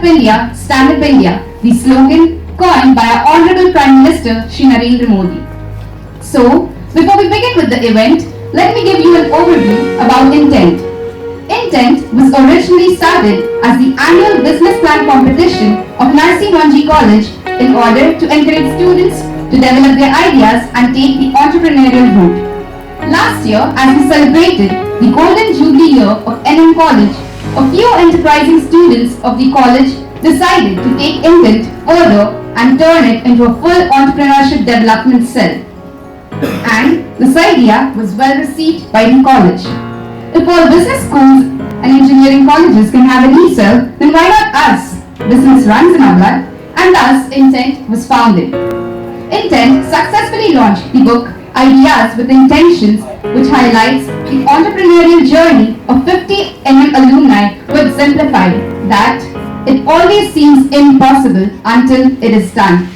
India, Standup India, the slogan coined by our Honorable Prime Minister Shri Narendra Modi. So, before we begin with the event, let me give you an overview about Intent. Intent was originally started as the annual business plan competition of Narsi Monji College in order to encourage students to develop their ideas and take the entrepreneurial route. Last year, as we celebrated the Golden Jubilee year of NM College, a few enterprising students of the college decided to take Intent further and turn it into a full entrepreneurship development cell. And this idea was well received by the college. If all business schools and engineering colleges can have an e-cell, then why not us? Business runs in our blood, and thus Intent was founded. Intent successfully launched the book Ideas with Intentions, which highlights the entrepreneurial journey of 50 NM alumni who have exemplified that it always seems impossible until it is done.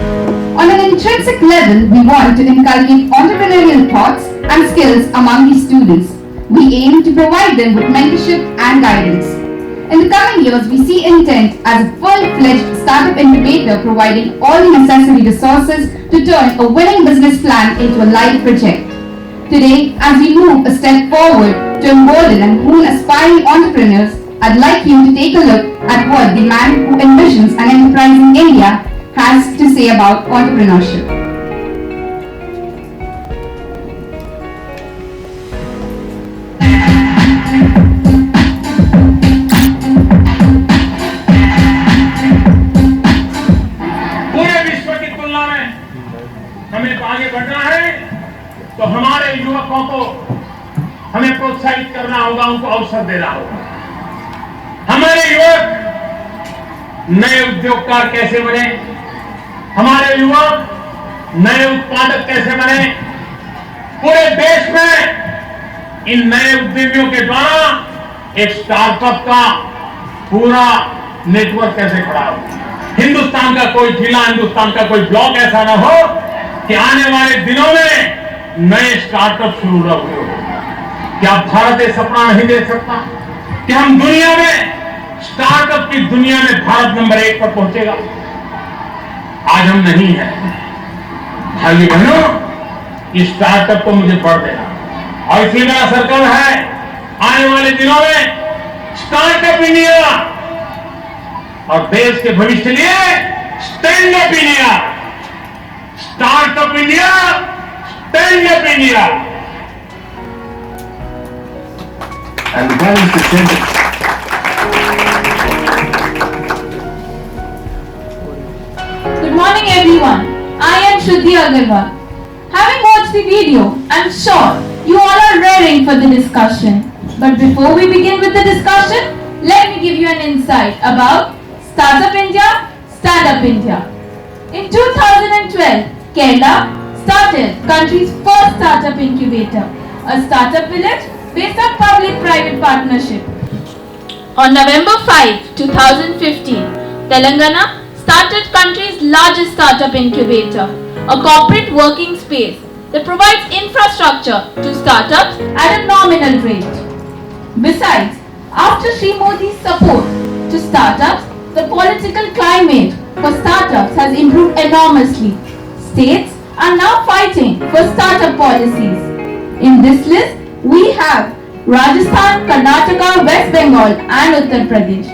On an intrinsic level, we want to inculcate entrepreneurial thoughts and skills among the students. We aim to provide them with mentorship and guidance. In the coming years, we see Intent as a full-fledged startup incubator providing all the necessary resources to turn a winning business plan into a live project. Today, as we move a step forward to embolden and hone aspiring entrepreneurs, I'd like you to take a look at what the man who envisions an enterprising India has to say about entrepreneurship. आगे बढ़ना है तो हमारे युवकों को हमें प्रोत्साहित करना होगा, उनको अवसर देना होगा। हमारे युवक नए उद्योगकार कैसे बने, हमारे युवक नए उत्पादक कैसे बने, पूरे देश में इन नए उद्यमियों के द्वारा एक स्टार्टअप का पूरा नेटवर्क कैसे खड़ा हो। हिंदुस्तान का कोई जिला, हिंदुस्तान का कोई ब्लॉक ऐसा ना हो कि आने वाले दिनों में नए स्टार्टअप शुरू न हुए हो। क्या भारत ये सपना नहीं देख सकता कि हम दुनिया में स्टार्टअप की दुनिया में भारत नंबर 1 पर पहुंचेगा? आज हम नहीं है। भाइयों बहनों, इस स्टार्टअप को मुझे बढ़ देना और इसलिए मेरा सर्कल है आने वाले दिनों में स्टार्टअप इंडिया और देश के भविष्य के लिए stand up India. Startup India, Stand Up India. And that is the sentence. Good morning everyone. I am Shruti Agarwal. Having watched the video, I am sure you all are raring for the discussion. But before we begin with the discussion, let me give you an insight about Startup India, Stand Up India. In 2012, Kerala started country's first startup incubator, a startup village based on public-private partnership. On November 5, 2015, Telangana started country's largest startup incubator, a corporate working space that provides infrastructure to startups at a nominal rate. Besides, after Shri Modi's support to startups, the political climate for startups has improved enormously. States are now fighting for startup policies. In this list, we have Rajasthan, Karnataka, West Bengal and Uttar Pradesh.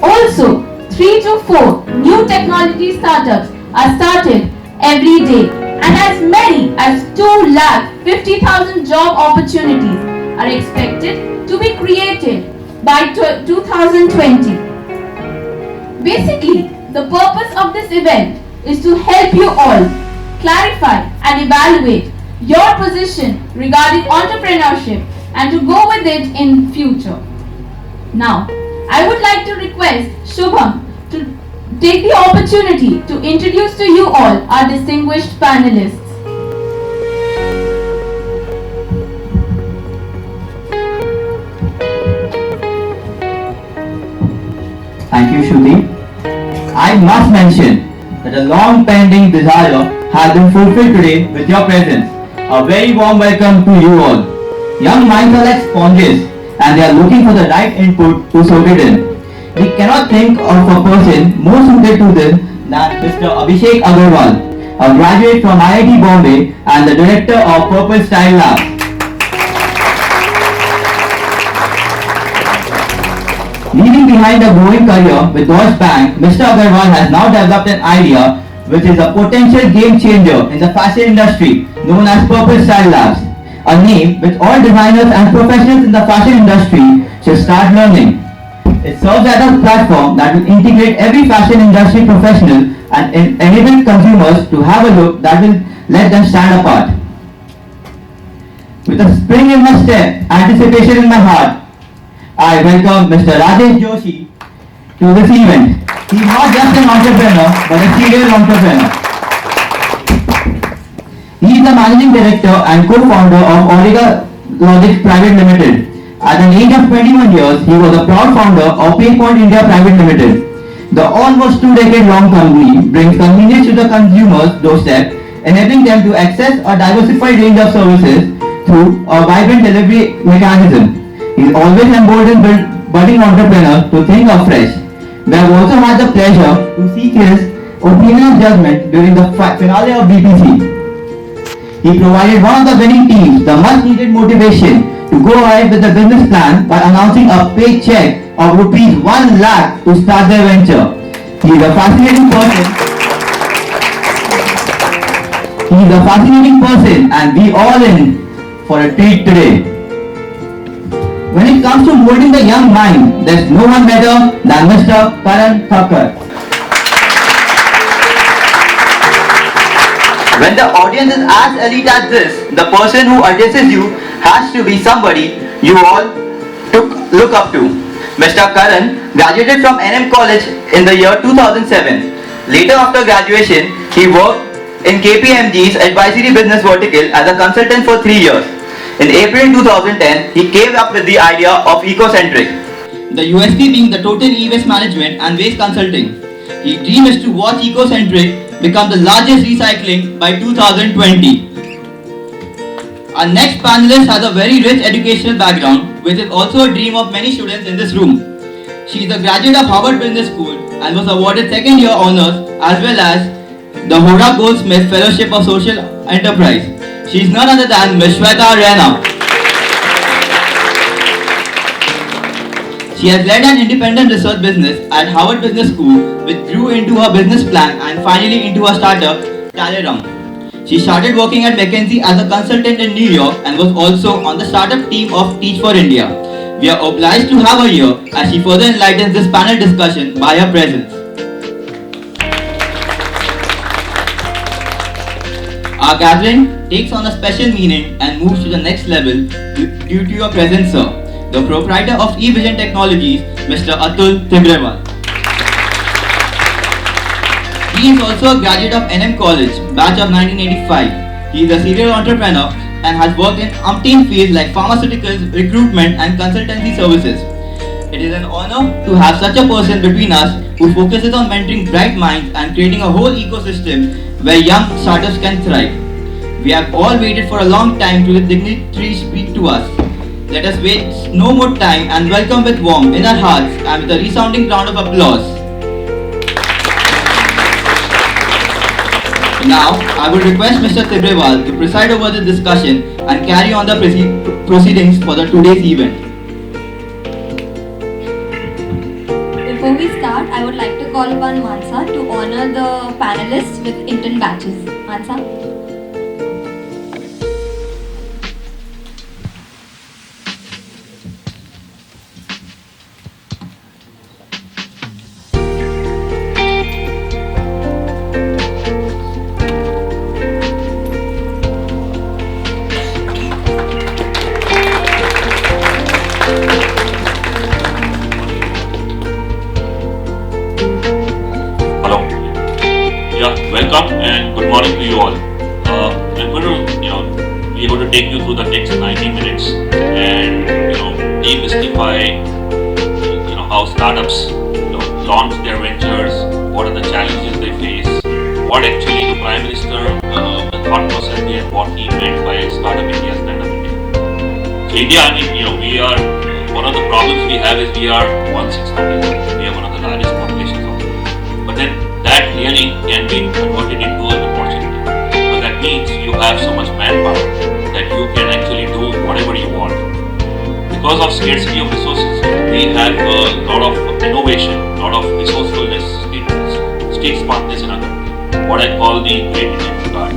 Also, 3 to 4 new technology startups are started every day and as many as 250,000 job opportunities are expected to be created by 2020. Basically, the purpose of this event is to help you all clarify and evaluate your position regarding entrepreneurship and to go with it in future. Now, I would like to request Shubham to take the opportunity to introduce to you all our distinguished panelists. Thank you, Shruti. I must mention that a long pending desire has been fulfilled today with your presence. A very warm welcome to you all. Young minds are like sponges and they are looking for the right input to soak it in. we cannot think of a person more suited to this than Mr. Abhishek Agarwal, a graduate from IIT Bombay and the director of Purple Style Lab. Leaving behind a growing career with Deutsche Bank, Mr. Agarwal has now developed an idea which is a potential game changer in the fashion industry known as Purple Style Labs, a name which all designers and professionals in the fashion industry should start learning. It serves as a platform that will integrate every fashion industry professional and enable consumers to have a look that will let them stand apart. With a spring in my step, anticipation in my heart, I welcome Mr. Rajesh Joshi to this event. He's not just an entrepreneur, but a serial entrepreneur. He is the managing director and co-founder of Orega Logics Private Limited. At an age of 21 years, he was a proud founder of PayPoint India Private Limited. The almost 2-decade-long company brings convenience to the consumer's doorstep, enabling them to access a diversified range of services through a vibrant delivery mechanism. He is always emboldened budding entrepreneurs to think afresh. We have also had the pleasure to seek his opinion and judgment during the finale of BPC. He provided one of the winning teams the much needed motivation to go ahead with the business plan by announcing a paid check of rupees 1 lakh to start their venture. He is a fascinating person and we all in for a treat today. When it comes to molding the young mind, there's no one better than Mr. Karan Thakkar. When the audience is as elite as this, the person who addresses you has to be somebody you all look up to. Mr. Karan graduated from NM College in the year 2007. Later after graduation, he worked in KPMG's advisory business vertical as a consultant for 3 years. In April 2010, he came up with the idea of Ecocentric, the USP being the total e-waste management and waste consulting. His dream is to watch Ecocentric become the largest recycling by 2020. Our next panelist has a very rich educational background, which is also a dream of many students in this room. She is a graduate of Harvard Business School and was awarded second-year honors as well as the Hora Goldsmith Fellowship of Social Enterprise. She is none other than Ms. Aryan. She has led an independent research business at Harvard Business School, which grew into her business plan and finally into her startup, Talerum. She started working at McKinsey as a consultant in New York and was also on the startup team of Teach for India. We are obliged to have her here as she further enlightens this panel discussion by her presence. Our gathering takes on a special meaning and moves to the next level due to your presence, sir. The proprietor of eVision Technologies, Mr. Atul Tibrewal. He is also a graduate of NM College, batch of 1985. He is a serial entrepreneur and has worked in umpteen fields like pharmaceuticals, recruitment and consultancy services. It is an honor to have such a person between us who focuses on mentoring bright minds and creating a whole ecosystem where young startups can thrive. We have all waited for a long time to let dignitaries speak to us. Let us waste no more time and welcome with warmth in our hearts and with a resounding round of applause. Now, I would request Mr. Tibrewal to preside over the discussion and carry on the proceedings for the today's event. Before we start, I would like to call upon Mansa to honor the panelists with intern badges. Mansa? Welcome and good morning to you all. We're going to take you through the next 90 minutes and demystify how startups launch their ventures, what are the challenges they face, what actually the Prime Minister the thought process there, what he meant by Startup India, Standup India. So India, we are one of the problems we have is we are 1/6 of India. We are largest populations of the world. But then that really can be converted into an opportunity. But that means you have so much manpower that you can actually do whatever you want. Because of scarcity of resources, we have a lot of innovation, a lot of resourcefulness, street smartness in our country, what I call the great Indian card.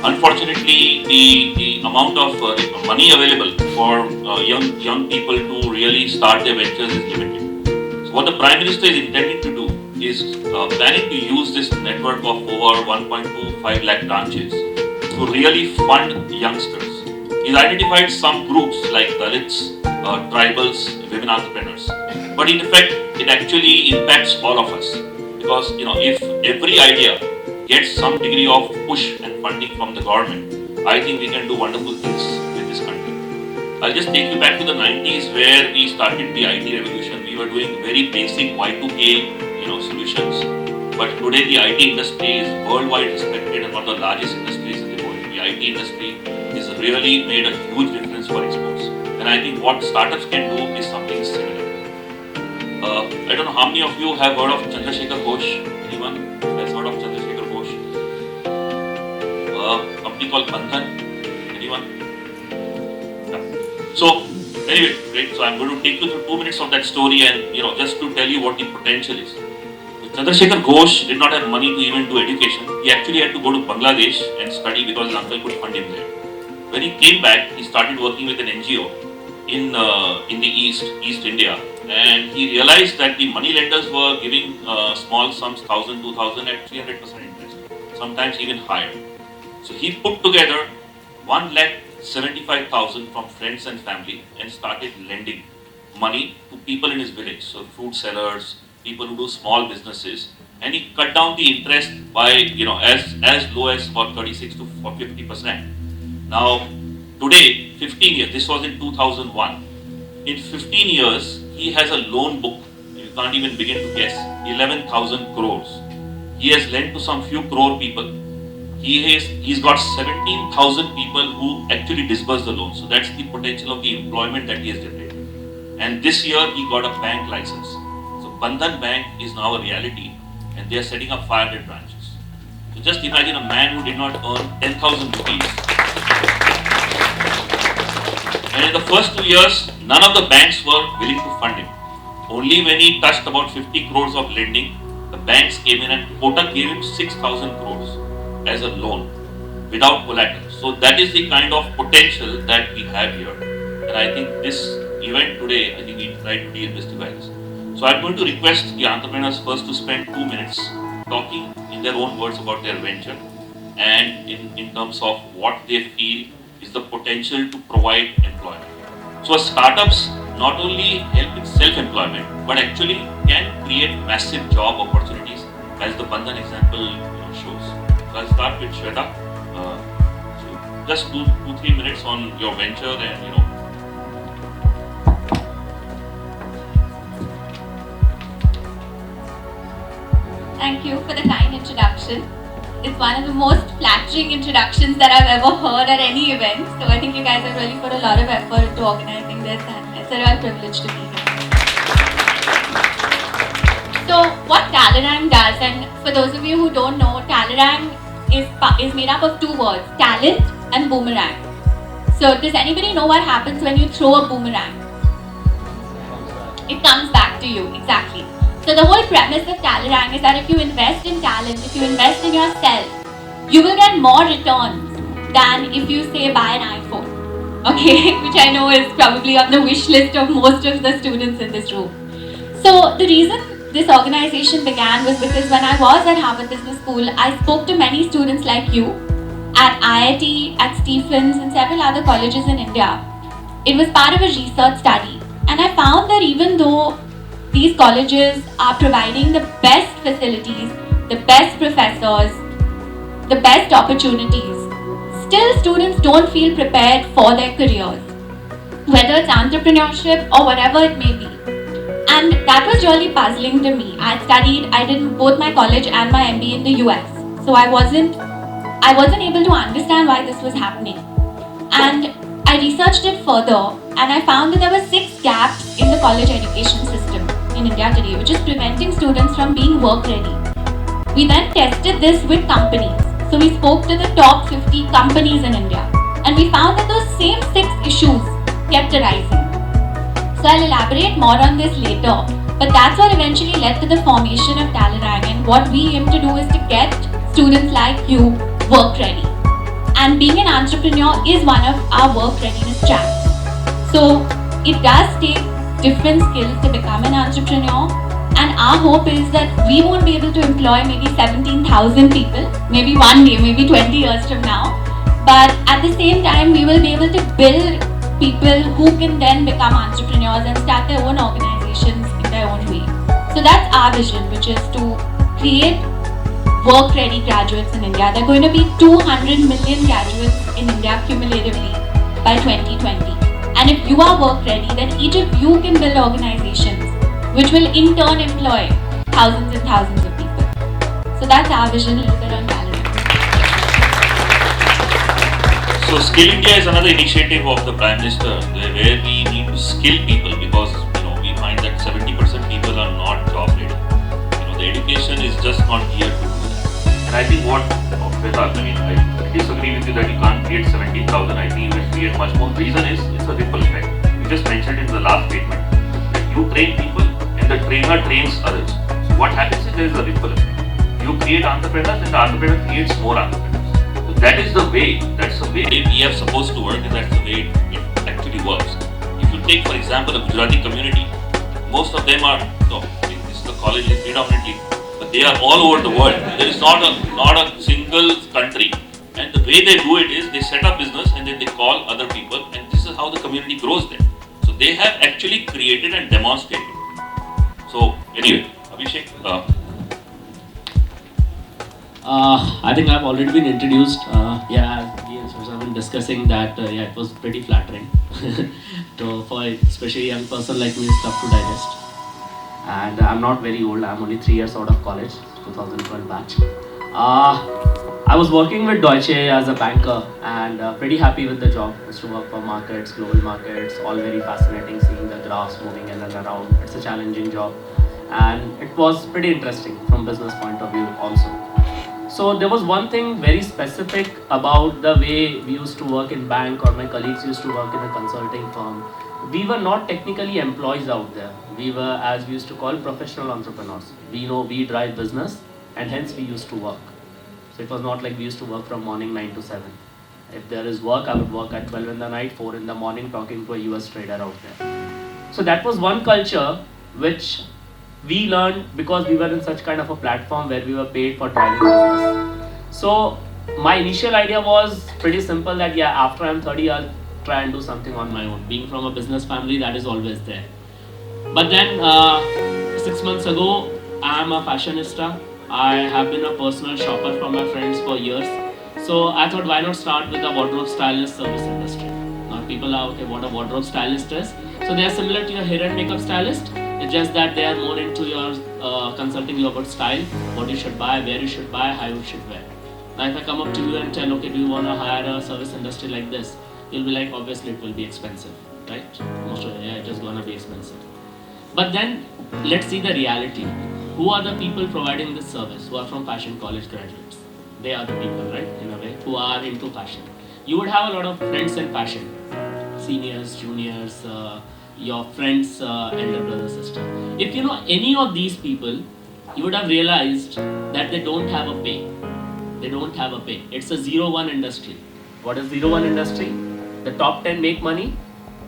Unfortunately, the amount of money available for young people to really start their ventures is limited. So what the Prime Minister is intending to do is planning to use this network of over 1.25 lakh branches to really fund youngsters. He's identified some groups like Dalits, tribals, women entrepreneurs. But in effect, it actually impacts all of us. Because if every idea gets some degree of push and funding from the government, I think we can do wonderful things with this country. I'll just take you back to the 90s where we started the IT revolution. We were doing very basic Y2K solutions. But today the IT industry is worldwide respected and one of the largest industries in the world. The IT industry has really made a huge difference for exports. And I think what startups can do is something similar. I don't know how many of you have heard of Chandrasekhar Ghosh. Anyone has heard of Chandrasekhar Ghosh? A company called Bandhan. Anyone? Yeah. So anyway, great. So I'm going to take you through 2 minutes of that story and just to tell you what the potential is. Chandrasekhar Ghosh did not have money to even do education. He actually had to go to Bangladesh and study because his uncle could fund him there. When he came back, he started working with an NGO in the East India, and he realized that the money lenders were giving small sums, 1,000, 2,000 at 300% interest, sometimes even higher. So he put together 1,75,000 from friends and family and started lending money to people in his village, so fruit sellers, people who do small businesses, and he cut down the interest by as low as about 36 to 50%. Now today, 15 years, this was in 2001. In 15 years, he has a loan book, you can't even begin to guess, 11,000 crores. He has lent to some few crore people. He's got 17,000 people who actually disburse the loan. So that's the potential of the employment that he has generated. And this year, he got a bank license. So Bandhan Bank is now a reality, and they are setting up 500 branches. So just imagine a man who did not earn 10,000 rupees. And in the first 2 years, none of the banks were willing to fund him. Only when he touched about 50 crores of lending, the banks came in and Kotak gave him 6,000 crores as a loan without collateral. So that is the kind of potential that we have here. And I think this event today, I think we try to demystify this. So I'm going to request the entrepreneurs first to spend 2 minutes talking in their own words about their venture and in terms of what they feel is the potential to provide employment. So startups not only help in self-employment, but actually can create massive job opportunities, as the Bandhan example shows. So I'll start with Shweta. So just 2-3 minutes on your venture and Thank you for the kind introduction. It's one of the most flattering introductions that I've ever heard at any event. So I think you guys have really put a lot of effort into organizing this, and it's a real privilege to be here. So what Talarang does, and for those of you who don't know, Talarang is made up of 2 words, talent and boomerang. So does anybody know what happens when you throw a boomerang? It comes back to you, exactly. So the whole premise of Talarang is that if you invest in talent, if you invest in yourself, you will get more returns than if you say buy an iPhone, okay, which I know is probably on the wish list of most of the students in this room. So the reason this organization began was because when I was at Harvard Business School, I spoke to many students like you at IIT, at Stephens and several other colleges in India. It was part of a research study, and I found that even though these colleges are providing the best facilities, the best professors, the best opportunities, still students don't feel prepared for their careers, whether it's entrepreneurship or whatever it may be. And that was really puzzling to me. I did both my college and my MBA in the US. So I wasn't able to understand why this was happening. And I researched it further, and I found that there were 6 gaps in the college education system in India today, which is preventing students from being work ready. We then tested this with companies. So we spoke to the top 50 companies in India, and we found that those same 6 issues kept arising. So I'll elaborate more on this later, but that's what eventually led to the formation of Tallerang, and what we aim to do is to get students like you work ready. And being an entrepreneur is one of our work readiness tracks. So it does take different skills to become an entrepreneur, and our hope is that we won't be able to employ maybe 17,000 people, maybe one day, maybe 20 years from now, but at the same time we will be able to build people who can then become entrepreneurs and start their own organizations in their own way. So that's our vision, which is to create work-ready graduates in India. There are going to be 200 million graduates in India cumulatively by 2020. And if you are work-ready, then each of you can build organizations which will in turn employ thousands and thousands of people. So that's our vision, a little bit on talent. So Skill India is another initiative of the Prime Minister where we need to skill people, because we find that 70% people are not job ready. The education is just not here to do that. And I think I disagree with you that you can't create 17,000. I think you will create much more. Reason is it's a ripple effect. You just mentioned in the last statement that you train people and the trainer trains others. So what happens is there is a ripple effect. You create entrepreneurs and the entrepreneur creates more entrepreneurs. So that is the way. That's the way we are supposed to work, and that's the way it actually works. If you take, for example, the Gujarati community, most of them are the college is predominantly, but they are all over the world. There is not a single country, and the way they do it is they set up business and then they call other people, and this is how the community grows there. So they have actually created and demonstrated. So anyway, Abhishek. I think I've already been introduced. We have been discussing that. It was pretty flattering. For especially a young person like me, it's tough to digest. And I'm not very old. I'm only 3 years out of college, 2012 batch. I was working with Deutsche as a banker, and pretty happy with the job. Used to work for markets, global markets, all very fascinating, seeing the graphs moving in and around. It's a challenging job, and it was pretty interesting from business point of view also. So there was one thing very specific about the way we used to work in bank, or my colleagues used to work in a consulting firm. We were not technically employees out there. We were, as we used to call, professional entrepreneurs. We drive business, and hence we used to work. So it was not like we used to work from morning 9 to 7. If there is work, I would work at 12 in the night, 4 in the morning, talking to a US trader out there. So that was one culture which we learned because we were in such kind of a platform where we were paid for driving business. So my initial idea was pretty simple, that after I'm 30, I'll try and do something on my own. Being from a business family, that is always there. But then 6 months ago, I'm a fashionista. I have been a personal shopper for my friends for years. So I thought, why not start with a wardrobe stylist service industry? Now people are, okay, what a wardrobe stylist is. So they are similar to your hair and makeup stylist. It's just that they are more into your consulting you about style, what you should buy, where you should buy, how you should wear. Now if I come up to you and tell, okay, do you want to hire a service industry like this? You'll be like, obviously it will be expensive, right? Most of it, it is going to be expensive. But then let's see the reality. Who are the people providing this service? Who are from fashion college graduates? They are the people, right, in a way, who are into fashion. You would have a lot of friends in fashion, seniors, juniors, your friends, elder brother, sister. If you know any of these people, you would have realized that they don't have a pay. They don't have a pay. It's a 0-1 industry. What is 0-1 industry? The top 10 make money,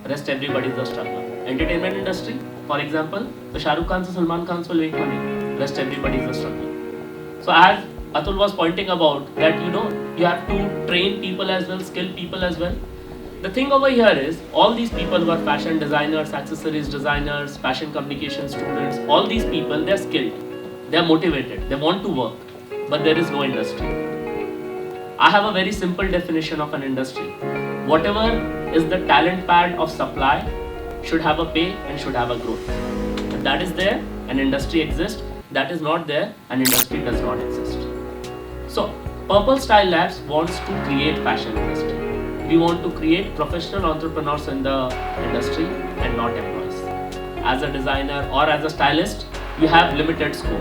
rest everybody is a struggler. Entertainment industry, for example, the Shah Rukh Khans and Salman Khans will make money, rest everybody is a struggler. So as Atul was pointing about that, you have to train people as well, skill people as well. The thing over here is, all these people who are fashion designers, accessories designers, fashion communication students, all these people, they're skilled, they're motivated, they want to work, but there is no industry. I have a very simple definition of an industry. Whatever is the talent pad of supply should have a pay and should have a growth. If that is there, an industry exists. That is not there, an industry does not exist. So, Purple Style Labs wants to create fashion industry. We want to create professional entrepreneurs in the industry and not employees. as a designer or as a stylist, you have limited scope.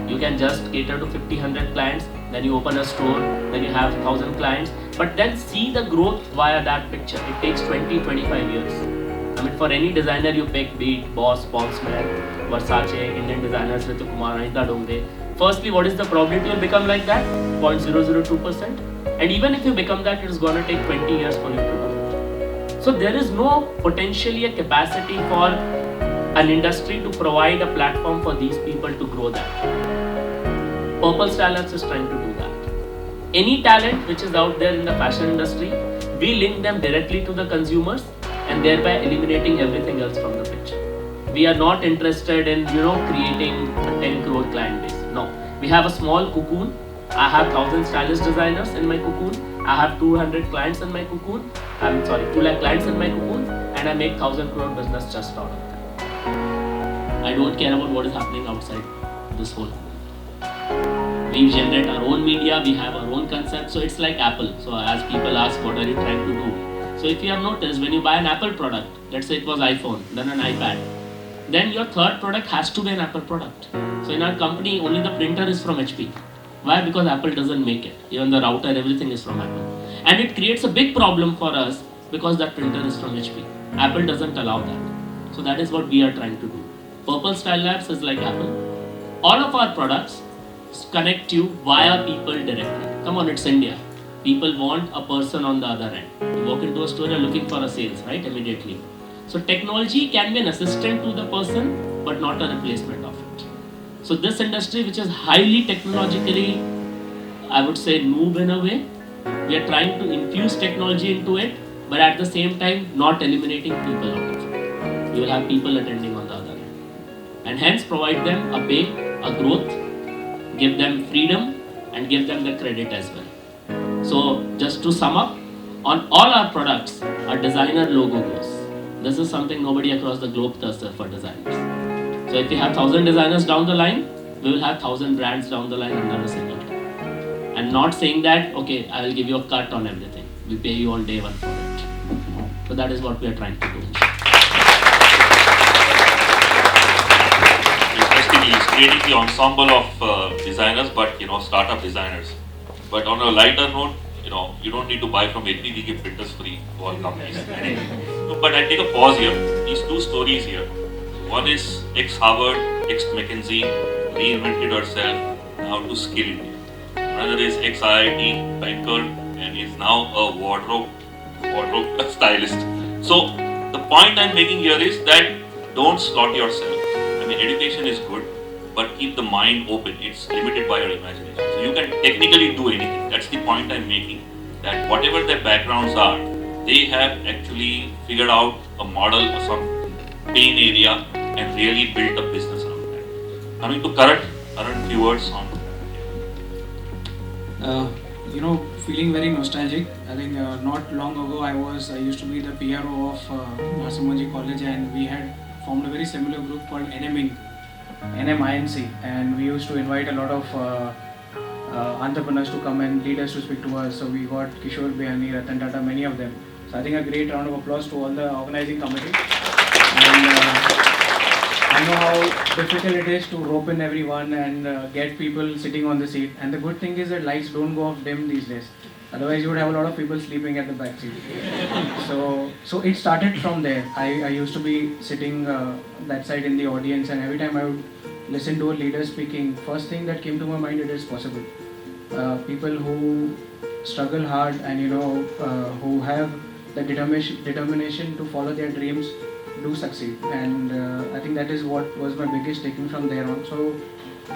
You can just cater to 50, 100 clients, then you open a store, then you have 1000 clients, but then see the growth via that picture. It takes 20, 25 years. I mean, for any designer you pick, be it Boss, Paul Smith, Versace, Indian designers, Ritu Kumar, Anita Dongre. Firstly, what is the probability you'll become like that? 0.002%. And even if you become that, it is going to take 20 years for you to do it. So there is no potentially a capacity for an industry to provide a platform for these people to grow that. Purple Style Labs is trying to do that. Any talent which is out there in the fashion industry, we link them directly to the consumers and thereby eliminating everything else from the picture. We are not interested in, creating a 10 crore client base. No. We have a small cocoon. I have 1000 stylist designers in my cocoon. I have 200 clients in my cocoon. 2 lakh clients in my cocoon, and I make 1000 crore business just out of that. I don't care about what is happening outside this whole. We generate our own media, we have our own concept, so it's like Apple. So as people ask, what are you trying to do? So if you have noticed, when you buy an Apple product, let's say it was iPhone, then an iPad, then your third product has to be an Apple product. So in our company, only the printer is from HP. Why? Because Apple doesn't make it. Even the router, everything is from Apple. And it creates a big problem for us because that printer is from HP. Apple doesn't allow that. So that is what we are trying to do. Purple Style Labs is like Apple. All of our products connect you via people directly. Come on, it's India. People want a person on the other end. You walk into a store, you're looking for a sales, right? Immediately. So technology can be an assistant to the person, but not a replacement of it. So this industry, which is highly technologically, I would say, noob in a way, we are trying to infuse technology into it, but at the same time, not eliminating people out of it. You will have people attending on the other end. And hence provide them a pay, a growth, give them freedom, and give them the credit as well. So just to sum up, on all our products, a designer logo goes. This is something nobody across the globe does for designers. So if we have 1000 designers down the line, we will have 1000 brands down the line under a single day. And not saying that, okay, I will give you a cut on everything. We pay you on day one for it. So that is what we are trying to do. Interestingly, it's creating the ensemble of designers, but startup designers. But on a lighter note, you don't need to buy from HP. We give printers free to all companies. No, but I take a pause here. These two stories here. One is ex-Harvard, ex-McKinsey, reinvented herself now to skill India. Another is ex-IIT banker and is now a wardrobe stylist. So the point I'm making here is that don't slot yourself. I mean, education is good, but keep the mind open. It's limited by your imagination. So you can technically do anything. That's the point I'm making. That whatever their backgrounds are, they have actually figured out a model or some pain area and really built a business around that. Coming to current viewers on. Feeling very nostalgic. I think not long ago I used to be the PRO of Masamoji College, and we had formed a very similar group called NMINC, and we used to invite a lot of entrepreneurs to come and leaders to speak to us. So we got Kishore Behani, Ratan Tata, many of them. So I think a great round of applause to all the organizing committee. And I know how difficult it is to rope in everyone and get people sitting on the seat. And the good thing is that lights don't go off dim these days. Otherwise, you would have a lot of people sleeping at the back seat. So it started from there. I used to be sitting that side in the audience, and every time I would listen to a leader speaking, first thing that came to my mind, it is possible. People who struggle hard and who have the determination to follow their dreams do succeed, and I think that is what was my biggest takeaway from there on. So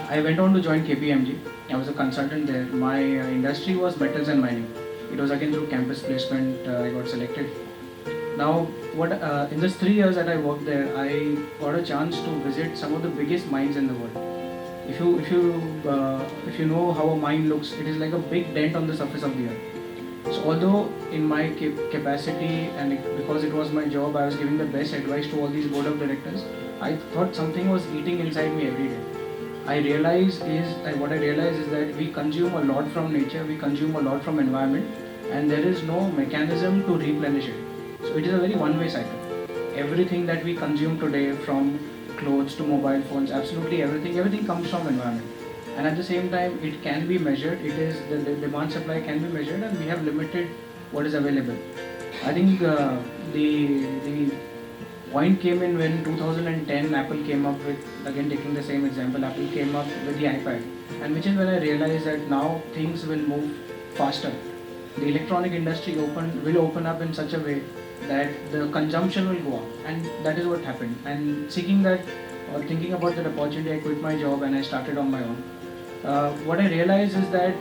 I went on to join KPMG. I was a consultant there. My industry was metals and mining. It was again through campus placement. I got selected. Now, in just 3 years that I worked there, I got a chance to visit some of the biggest mines in the world. If you know how a mine looks, it is like a big dent on the surface of the earth. So although in my capacity and because it was my job, I was giving the best advice to all these board of directors, I thought something was eating inside me every day. What I realized is that we consume a lot from nature, we consume a lot from environment, and there is no mechanism to replenish it. So it is a very one-way cycle. everything that we consume today, from clothes to mobile phones, absolutely everything comes from environment. And at the same time, it can be measured. It is the demand supply can be measured, and we have limited what is available. I think the point came in when 2010 Apple came up with, again taking the same example, Apple came up with the iPad, and which is when I realized that now things will move faster. The electronic industry will open up in such a way that the consumption will go up, and that is what happened. And seeking that or thinking about that opportunity, I quit my job and I started on my own. What I realized is that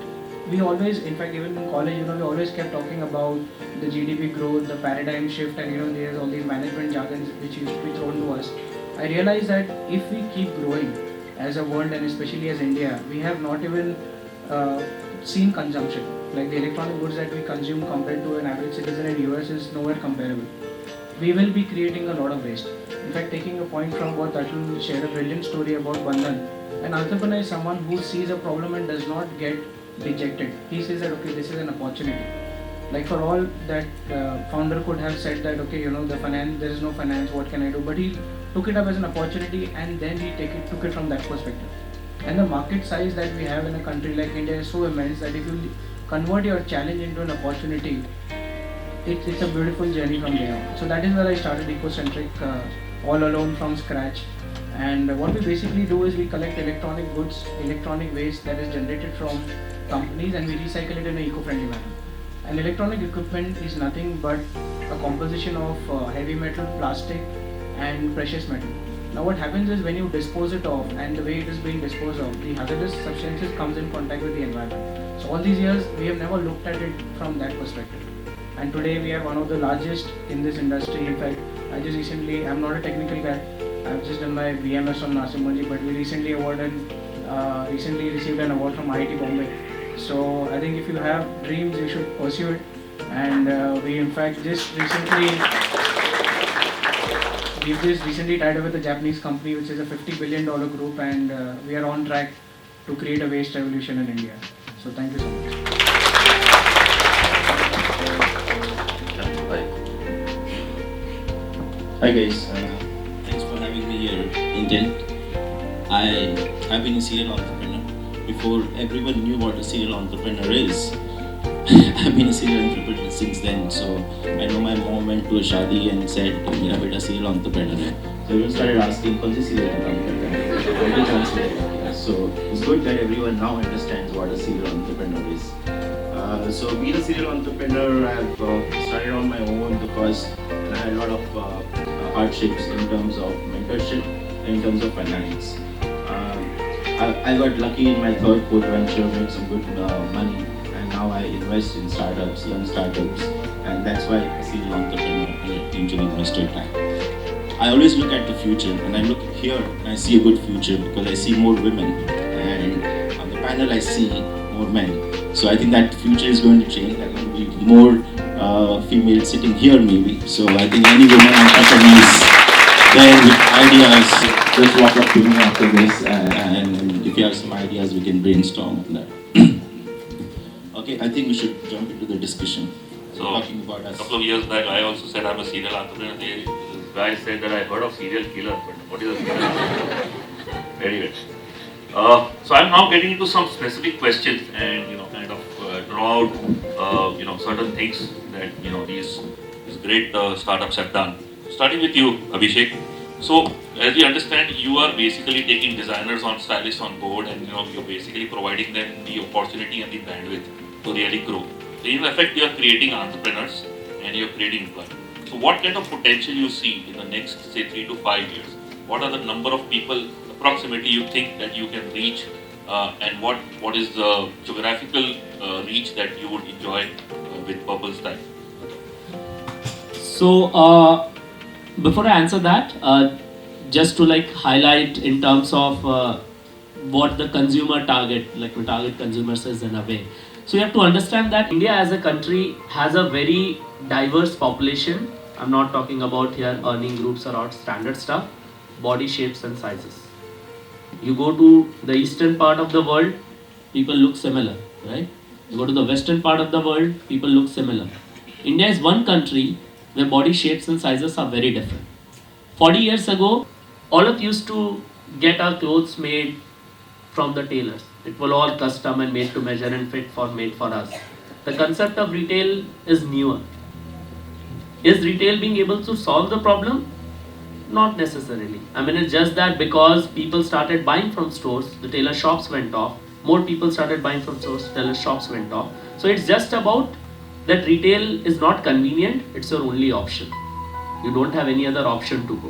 we always, in fact, even in college, we always kept talking about the GDP growth, the paradigm shift, and there's all these management jargons which used to be thrown to us. I realized that if we keep growing as a world, and especially as India, we have not even seen consumption. Like the electronic goods that we consume compared to an average citizen in US is nowhere comparable. We will be creating a lot of waste. In fact, taking a point from what Atul shared a brilliant story about Bandhan. An entrepreneur is someone who sees a problem and does not get dejected. He says that, okay, this is an opportunity. Like for all that founder could have said that, okay, the finance, there is no finance, what can I do? But he took it up as an opportunity, and then he took it from that perspective. And the market size that we have in a country like India is so immense that if you convert your challenge into an opportunity, it's a beautiful journey from there on. So that is where I started Ecocentric all alone from scratch. And what we basically do is we collect electronic goods, electronic waste that is generated from companies, and we recycle it in an eco-friendly manner. And electronic equipment is nothing but a composition of heavy metal, plastic and precious metal. Now what happens is when you dispose it off, and the way it is being disposed of, the hazardous substances comes in contact with the environment. So all these years we have never looked at it from that perspective. And today we are one of the largest in this industry. In fact, I'm not a technical guy, I've just done my BMS on Nasimuji, but we recently received an award from IIT Bombay. So I think if you have dreams, you should pursue it. And we in fact just recently tied up with a Japanese company which is a $50 billion group, and we are on track to create a waste revolution in India. So thank you so much. Hi guys, thanks for having me here. Intent. I've been a serial entrepreneur. Before everyone knew what a serial entrepreneur is, I've been a serial entrepreneur since then. So I know my mom went to a shadi and said, "Mera beta serial entrepreneur hai." So everyone started asking, "Kaun si serial entrepreneur?" How to translate? So it's good that everyone now understands what a serial entrepreneur is. So being a serial entrepreneur, I've started on my own because I had a lot of hardships in terms of mentorship, in terms of finance. I got lucky in my third, fourth venture, made some good money, and now I invest in startups, young startups, and that's why I see the entrepreneur and angel investor tag. I always look at the future, and I look here and I see a good future because I see more women, and on the panel I see more men. So I think that future is going to change. There are going to be more females sitting here maybe. So I think any woman entrepreneurs there with ideas, just walk up to me after this, and if you have some ideas, we can brainstorm on that. Okay, I think we should jump into the discussion. So, talking about us. A couple of years back, I also said I'm a serial entrepreneur. The guy said that I heard of serial killer, but what is a serial killer? Anyway, so I'm now getting into some specific questions and kind of draw out certain things that these great startups have done. Starting with you, Abhishek. So as we understand, you are basically taking designers on, stylists on board, and you're basically providing them the opportunity and the bandwidth to really grow. So in effect, you are creating entrepreneurs and you're creating employment. So what kind of potential you see in the next, say, 3 to 5 years? What are the number of people approximately you think that you can reach, and what is the geographical reach that you would enjoy with Purple Style? So before I answer that, just to highlight in terms of what the consumer target, we target consumers is in a way. So you have to understand that India as a country has a very diverse population. I'm not talking about here earning groups or out standard stuff, body shapes and sizes. You go to the eastern part of the world, people look similar, right? You go to the western part of the world, people look similar. India is one country where body shapes and sizes are very different. 40 years ago, all of used to get our clothes made from the tailors. It was all custom and made to measure and made for us. The concept of retail is newer. Is retail being able to solve the problem? Not necessarily. I mean, it's just that because people started buying from stores, the tailor shops went off. More people started buying from stores, tailor shops went off. So it's just about that retail is not convenient, it's your only option. You don't have any other option to go.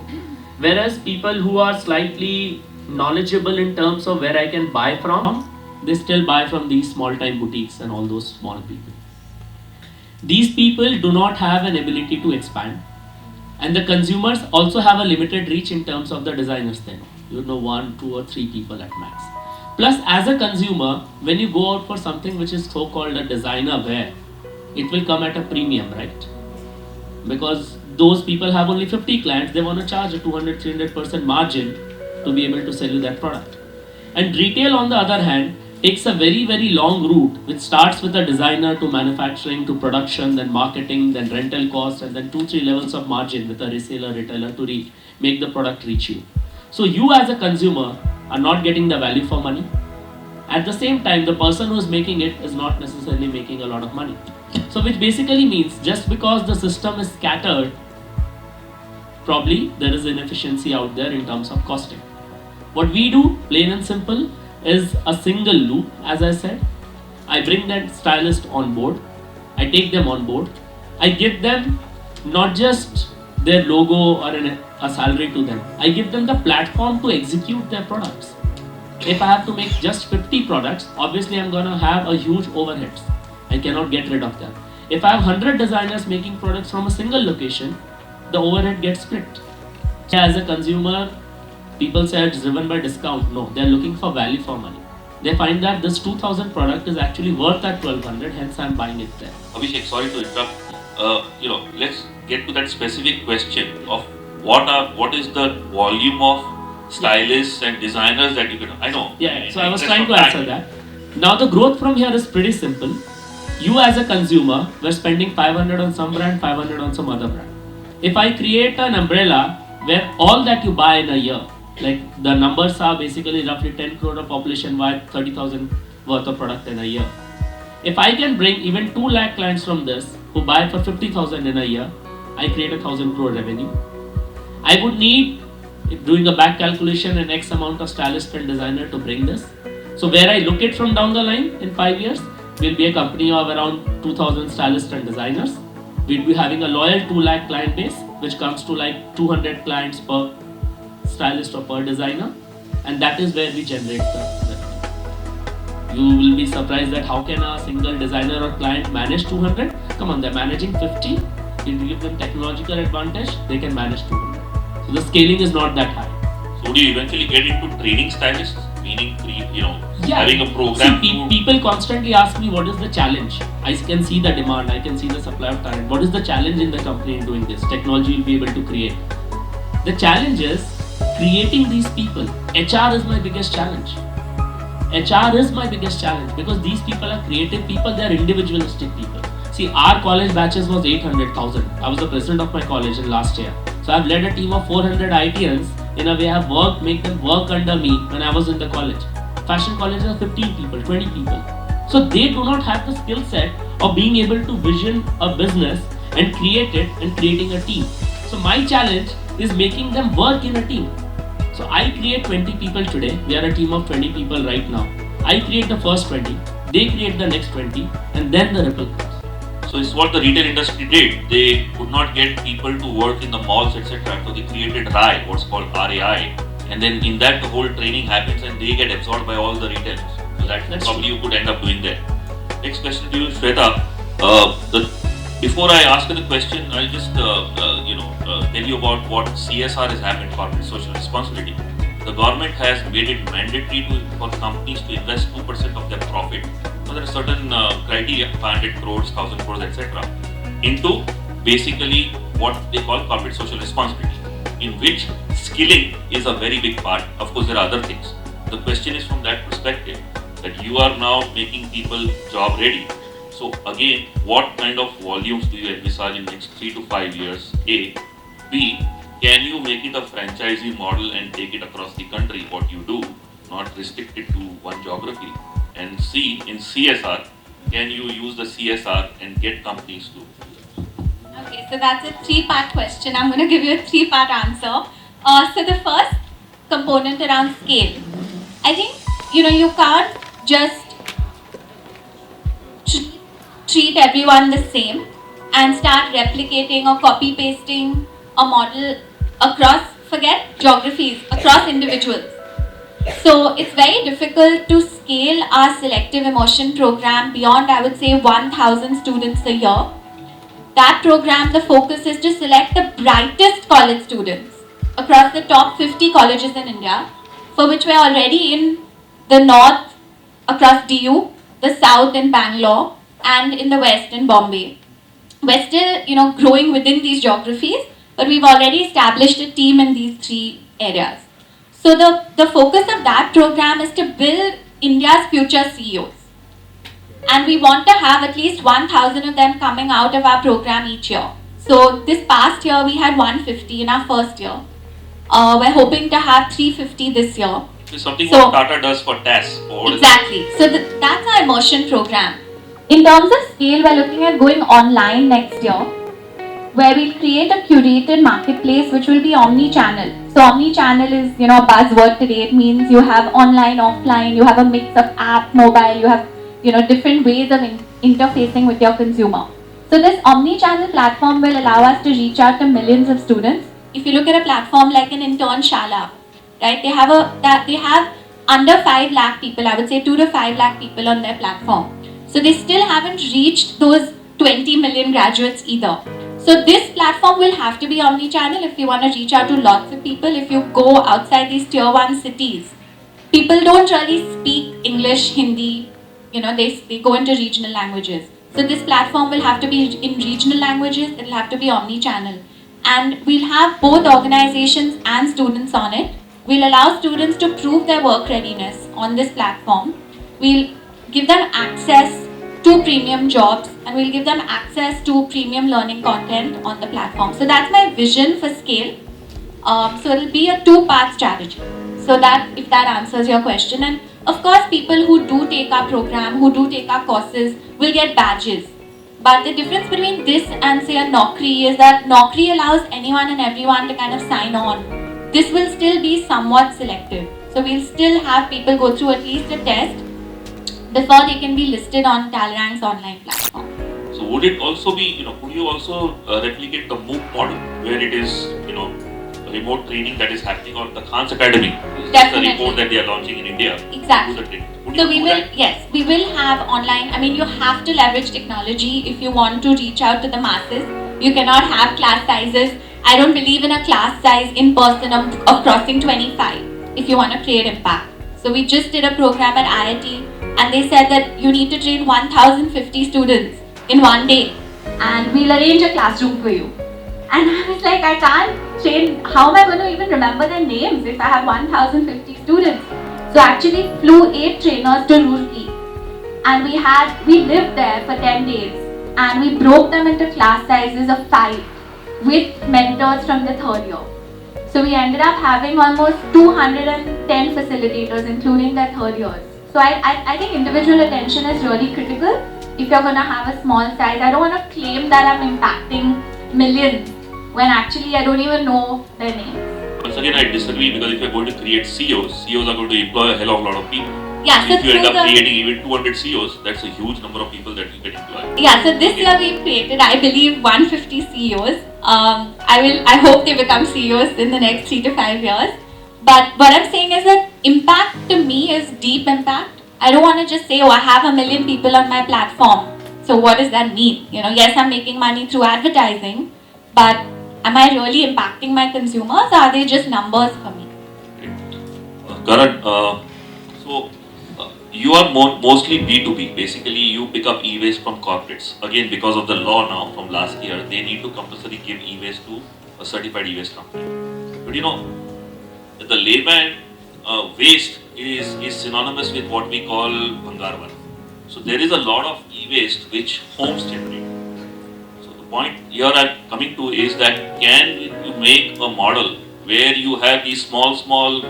Whereas people who are slightly knowledgeable in terms of where I can buy from, they still buy from these small time boutiques and all those small people. These people do not have an ability to expand, and the consumers also have a limited reach in terms of the designers then. You know, 1, 2 or 3 people at max. Plus, as a consumer, when you go out for something which is so called a designer wear, it will come at a premium, right? Because those people have only 50 clients, they want to charge a 200-300% margin to be able to sell you that product. And retail, on the other hand, takes a very, very long route, which starts with a designer to manufacturing to production, then marketing, then rental cost, and then 2-3 levels of margin with a reseller, retailer to make the product reach you. So you as a consumer are not getting the value for money. At the same time, the person who is making it is not necessarily making a lot of money. So which basically means just because the system is scattered, probably there is inefficiency out there in terms of costing. What we do, plain and simple, is a single loop. As I said, I bring that stylist on board, I take them on board, I give them not just their logo or a salary to them, I give them the platform to execute their products. If I have to make just 50 products, obviously I'm gonna have a huge overheads. I cannot get rid of them. If I have 100 designers making products from a single location, the overhead gets split. As a consumer, people say it's driven by discount. No, they're looking for value for money. They find that this 2000 product is actually worth at 1200, hence I'm buying it there. Abhishek, sorry to interrupt. Let's get to that specific question of what is the volume of stylists and designers that you can. I know. Yeah. So I was trying to answer that. Now the growth from here is pretty simple. You as a consumer were spending 500 on some brand, 500 on some other brand. If I create an umbrella where all that you buy in a year, like the numbers are basically roughly 10 crore of population wide, 30,000 worth of product in a year. If I can bring even 2 lakh clients from this who buy for 50,000 in a year, I create 1,000 crore revenue. I would need, doing a back calculation, an X amount of stylist and designer to bring this. So where I look it from down the line in 5 years, we'll be a company of around 2,000 stylists and designers. We'll be having a loyal 2 lakh client base, which comes to like 200 clients per stylist or per designer, and that is where we generate the revenue. You will be surprised that how can a single designer or client manage 200? Come on, they're managing 50. If you give them technological advantage, they can manage 200. So the scaling is not that high. So do you eventually get into training stylists? Meaning, having a program. See, people constantly ask me what is the challenge. I can see the demand, I can see the supply of talent. What is the challenge in the company in doing this? Technology will be able to create. The challenge is creating these people. HR is my biggest challenge. HR is my biggest challenge because these people are creative people, they are individualistic people. See, our college batches was 800,000. I was the president of my college in last year. So I've led a team of 400 ITNs. In a way, I've make them work under me when I was in the college. Fashion colleges are 15 people, 20 people. So they do not have the skill set of being able to vision a business and create it and creating a team. So my challenge is making them work in a team. So I create 20 people today. We are a team of 20 people right now. I create the first 20, they create the next 20, and then the ripple comes. So it's what the retail industry did. They could not get people to work in the malls, etc. So they created RAI, what's called RAI, and then in that the whole training happens and they get absorbed by all the retailers. So that's probably you could end up doing that. Next question to you, Shweta. Before I ask the question, I'll just tell you about what CSR has happened, corporate social responsibility. The government has made it mandatory for companies to invest 2% of their profit. So there are certain criteria, 500 crores, 1000 crores, etc. into basically what they call corporate social responsibility, in which skilling is a very big part. Of course, there are other things. The question is from that perspective that you are now making people job ready. So again, what kind of volumes do you envisage in next 3 to 5 years? A. B. can you make it a franchisee model and take it across the country, what you do, not restrict it to one geography? And C, in CSR, can you use the CSR and get companies to? Okay, so that's a three-part question. I'm going to give you a three-part answer. So the first component around scale. I think, you can't just treat everyone the same and start replicating or copy pasting a model across, forget geographies, across individuals. So it's very difficult to scale our selective emotion program beyond, I would say, 1,000 students a year. That program, the focus is to select the brightest college students across the top 50 colleges in India, for which we're already in the north across DU, the south in Bangalore, and in the west in Bombay. We're still, growing within these geographies, but we've already established a team in these three areas. So the focus of that program is to build India's future CEOs. And we want to have at least 1,000 of them coming out of our program each year. So this past year we had 150 in our first year. We're hoping to have 350 this year. It's something what Tata does for TAS. Exactly. So that's our immersion program. In terms of scale, we're looking at going online next year, where we'll create a curated marketplace which will be omni-channel. So omni-channel is, a buzzword today. It means you have online, offline, you have a mix of app, mobile, you have, different ways of interfacing with your consumer. So this omni-channel platform will allow us to reach out to millions of students. If you look at a platform like an Intern Shala, right? They have under 5 lakh people, I would say 2 to 5 lakh people on their platform. So they still haven't reached those 20 million graduates either. So this platform will have to be omni-channel if you want to reach out to lots of people. If you go outside these tier 1 cities, people don't really speak English, Hindi, they go into regional languages. So this platform will have to be in regional languages, it will have to be omni-channel. And we'll have both organizations and students on it. We'll allow students to prove their work readiness on this platform. We'll give them access to premium jobs, and we'll give them access to premium learning content on the platform. So that's my vision for scale. So it'll be a 2-part strategy. So that, if that answers your question. And of course, people who do take our program, who do take our courses, will get badges. But the difference between this and say a Naukri is that Naukri allows anyone and everyone to kind of sign on. This will still be somewhat selective. So we'll still have people go through at least a test before they can be listed on Talrang's online platform. So would it also be, could you also replicate the MOOC model where it is, remote training that is happening on the Khan's Academy? Definitely. The report that they are launching in India. Exactly. So we will have online, you have to leverage technology if you want to reach out to the masses. You cannot have class sizes. I don't believe in a class size in person of crossing 25 if you want to create impact. So we just did a program at IIT and they said that you need to train 1,050 students in one day and we'll arrange a classroom for you. And I was like, I can't train, how am I going to even remember their names if I have 1,050 students? So actually flew 8 trainers to Roorkee and we lived there for 10 days and we broke them into class sizes of 5 with mentors from the 3rd year. So we ended up having almost 210 facilitators including their 3rd years. So I think individual attention is really critical if you're going to have a small size. I don't want to claim that I'm impacting millions when actually I don't even know their names. Once again, I disagree because if you're going to create CEOs are going to employ a hell of a lot of people. Yeah, so if you end up creating even 200 CEOs, that's a huge number of people that you can employ. Yeah, so this year we've created, I believe, 150 CEOs. I hope they become CEOs in the next 3 to 5 years. But what I'm saying is that impact to me is deep impact. I don't want to just say, I have 1 million people on my platform. So what does that mean? Yes, I'm making money through advertising, but am I really impacting my consumers or are they just numbers for me? Karan, you are mostly B2B. Basically, you pick up e-waste from corporates. Again, because of the law now from last year, they need to compulsorily give e-waste to a certified e-waste company. But the layman waste is synonymous with what we call Bhangarvan. So there is a lot of e-waste which homes generate. So the point here I'm coming to is that can you make a model where you have these small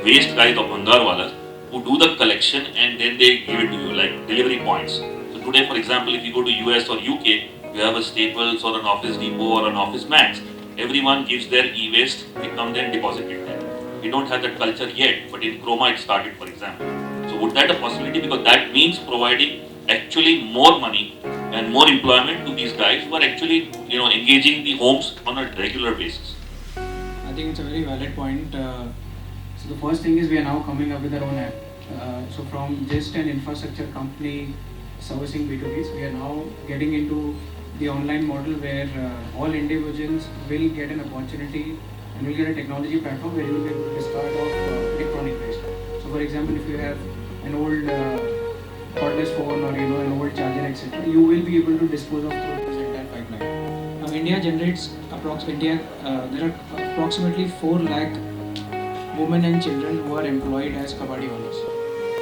waste guys of Bangarwalas who do the collection and then they give it to you like delivery points. So today, for example, if you go to US or UK, you have a Staples or an Office Depot or an Office Max. Everyone gives their e-waste, they come there and deposit it there. We don't have that culture yet, but in Chroma it started, for example. So would that a possibility? Because that means providing actually more money and more employment to these guys who are actually, engaging the homes on a regular basis. I think it's a very valid point. So the first thing is we are now coming up with our own app. So from just an infrastructure company servicing B2Bs, we are now getting into the online model where all individuals will get an opportunity and will get a technology platform where you will be able to discard of electronic waste. So for example, if you have an old cordless phone or an old charger, etc., you will be able to dispose of through this entire pipeline. Now India generates there are approximately 4 lakh women and children who are employed as kabadiwalas.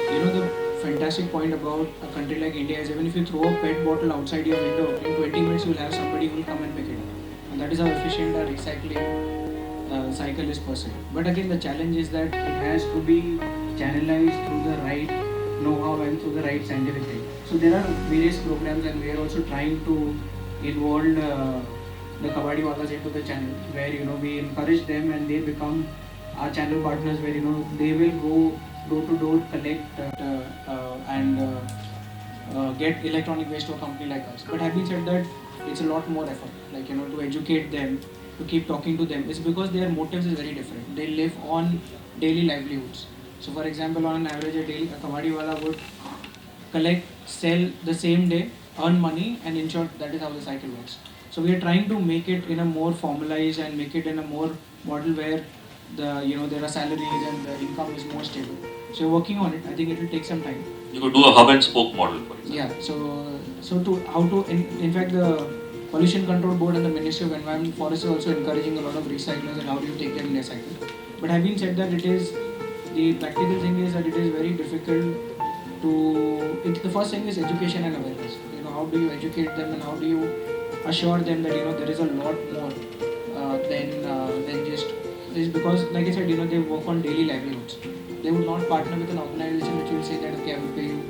The fantastic point about a country like India is even if you throw a PET bottle outside your window, in 20 minutes you will have somebody who will come and pick it up. And that is how efficient our recycling cycle is per se. But again, the challenge is that it has to be channelized through the right know-how and through the right scientific thing. So there are various programs and we are also trying to involve the kabadiwalas into the channel where we encourage them and they become our channel partners where they will go door to door, collect and get electronic waste to a company like us. But having said that, it's a lot more effort, like to educate them, to keep talking to them. It's because their motives is very different. They live on daily livelihoods. So for example, on an average a kabadiwala would collect, sell the same day, earn money, and in short, that is how the cycle works. So we are trying to make it in a more formalized and make it in a more model where there are salaries and the income is more stable. So we're working on it. I think it will take some time. You could do a hub and spoke model, for example. Yeah. In fact, the Pollution Control Board and the Ministry of Environment and Forest is also encouraging a lot of recyclers and how do you take them in their cycle. But having said that, the practical thing is that it is very difficult the first thing is education and awareness. How do you educate them and how do you assure them that there is a lot more than just this, because like I said, they work on daily livelihoods. They would not partner with an organization which will say that okay, I will pay you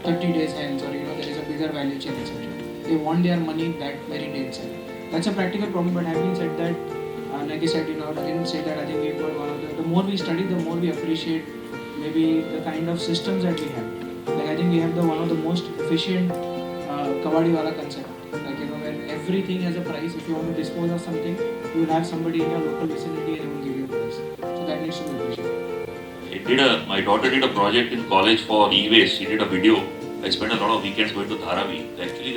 30 days hence or there is a bigger value chain, etc. They want their money that very day itself. That's a practical problem. But having said that, like I said, I didn't say that I think we've got one of the more we study, the more we appreciate maybe the kind of systems that we have. Like I think we have one of the most efficient kabadiwala concept. Like when everything has a price. If you want to dispose of something, you will have somebody in your local vicinity and he will give you a price. So that needs to be appreciated. My daughter did a project in college for e-waste. She did a video. I spent a lot of weekends going to Dharavi. Actually,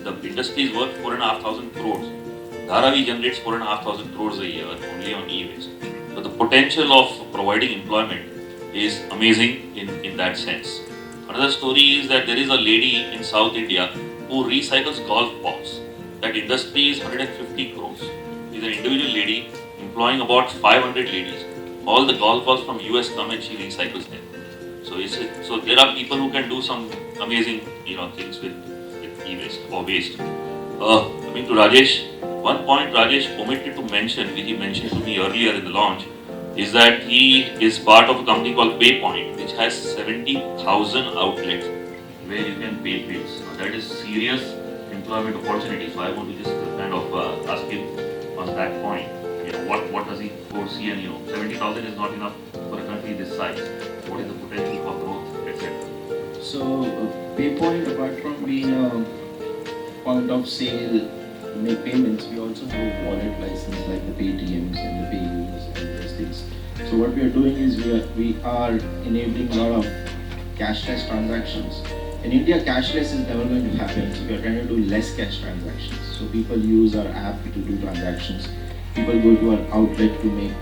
the industry is worth 4,500 crores. Dharavi generates 4,500 crores a year only on e-waste. So the potential of providing employment is amazing in that sense. Another story is that there is a lady in South India who recycles golf balls. That industry is 150 crores. She's an individual lady employing about 500 ladies. All the golf balls from US come and she recycles them. So there are people who can do some amazing things with e-waste or waste. Coming to Rajesh, one point Rajesh omitted to mention, which he mentioned to me earlier in the launch, is that he is part of a company called PayPoint, which has 70,000 outlets where you can pay bills. That is serious employment opportunity. So I want to just kind of ask him on that point. What does he foresee? And 70,000 is not enough for a country this size. What is the potential for growth, etc.? So PayPoint, apart from being a point of sale, make payments, we also have a wallet license like the Paytms and the PayUs and those things. So what we are doing is we are enabling a lot of cashless transactions. In India, cashless is never going to happen, so we are trying to do less cash transactions. So people use our app to do transactions. People go to our outlet to make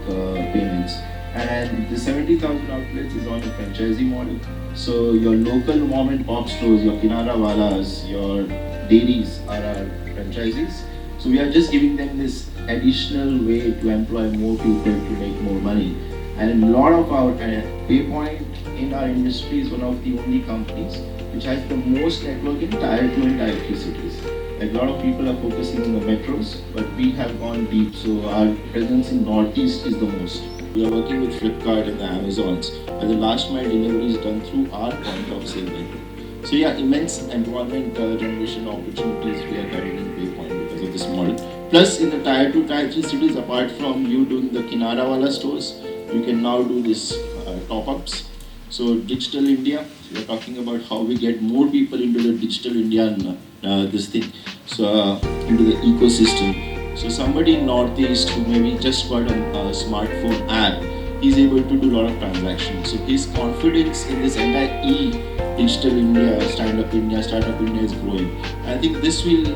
payments. And the 70,000 outlets is on a franchisee model. So your local mom and pop stores, your Kinara Walas, your dairies are our franchisees. So we are just giving them this additional way to employ more people to make more money. And a lot of our PayPoint in our industry is one of the only companies which has the most network in tier 2 and tier 3 cities. Like a lot of people are focusing on the metros, but we have gone deep. So our presence in Northeast is the most. We are working with Flipkart and the Amazons, and the last mile delivery is done through our point of sale vehicle. So yeah, immense employment generation opportunities we are having in Waypoint because of this model. Plus in the tier 2, tier 3 cities, apart from you doing the Kinara wala stores, you can now do this top-ups. So digital India, we are talking about how we get more people into the digital India into the ecosystem. So somebody in Northeast who maybe just got a smartphone app, he's able to do a lot of transactions. So his confidence in this entire digital India, stand-up India, startup India is growing. I think this will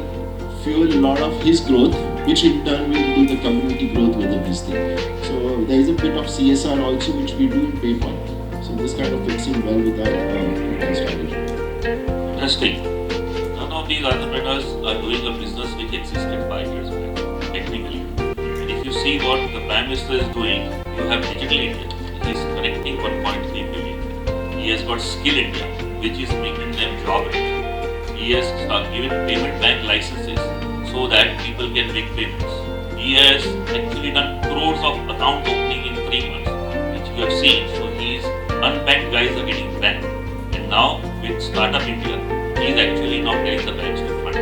fuel a lot of his growth, which in turn will do the community growth within this thing. So there is a bit of CSR also which we do in PayPal. So this kind of fits in well with our strategy. Interesting. None of these entrepreneurs are doing a business which existed 5 years back, technically. And if you see what the Prime Minister is doing, you have Digital India. He is connecting 1.3 billion. He has got Skill India, which is making them job ready. He has given payment bank licenses so that people can make payments. He has actually done crores of account opening in 3 months, which you have seen. So his unbanked guys are getting banked. And now with Startup India, he is actually now getting the banks to fund. So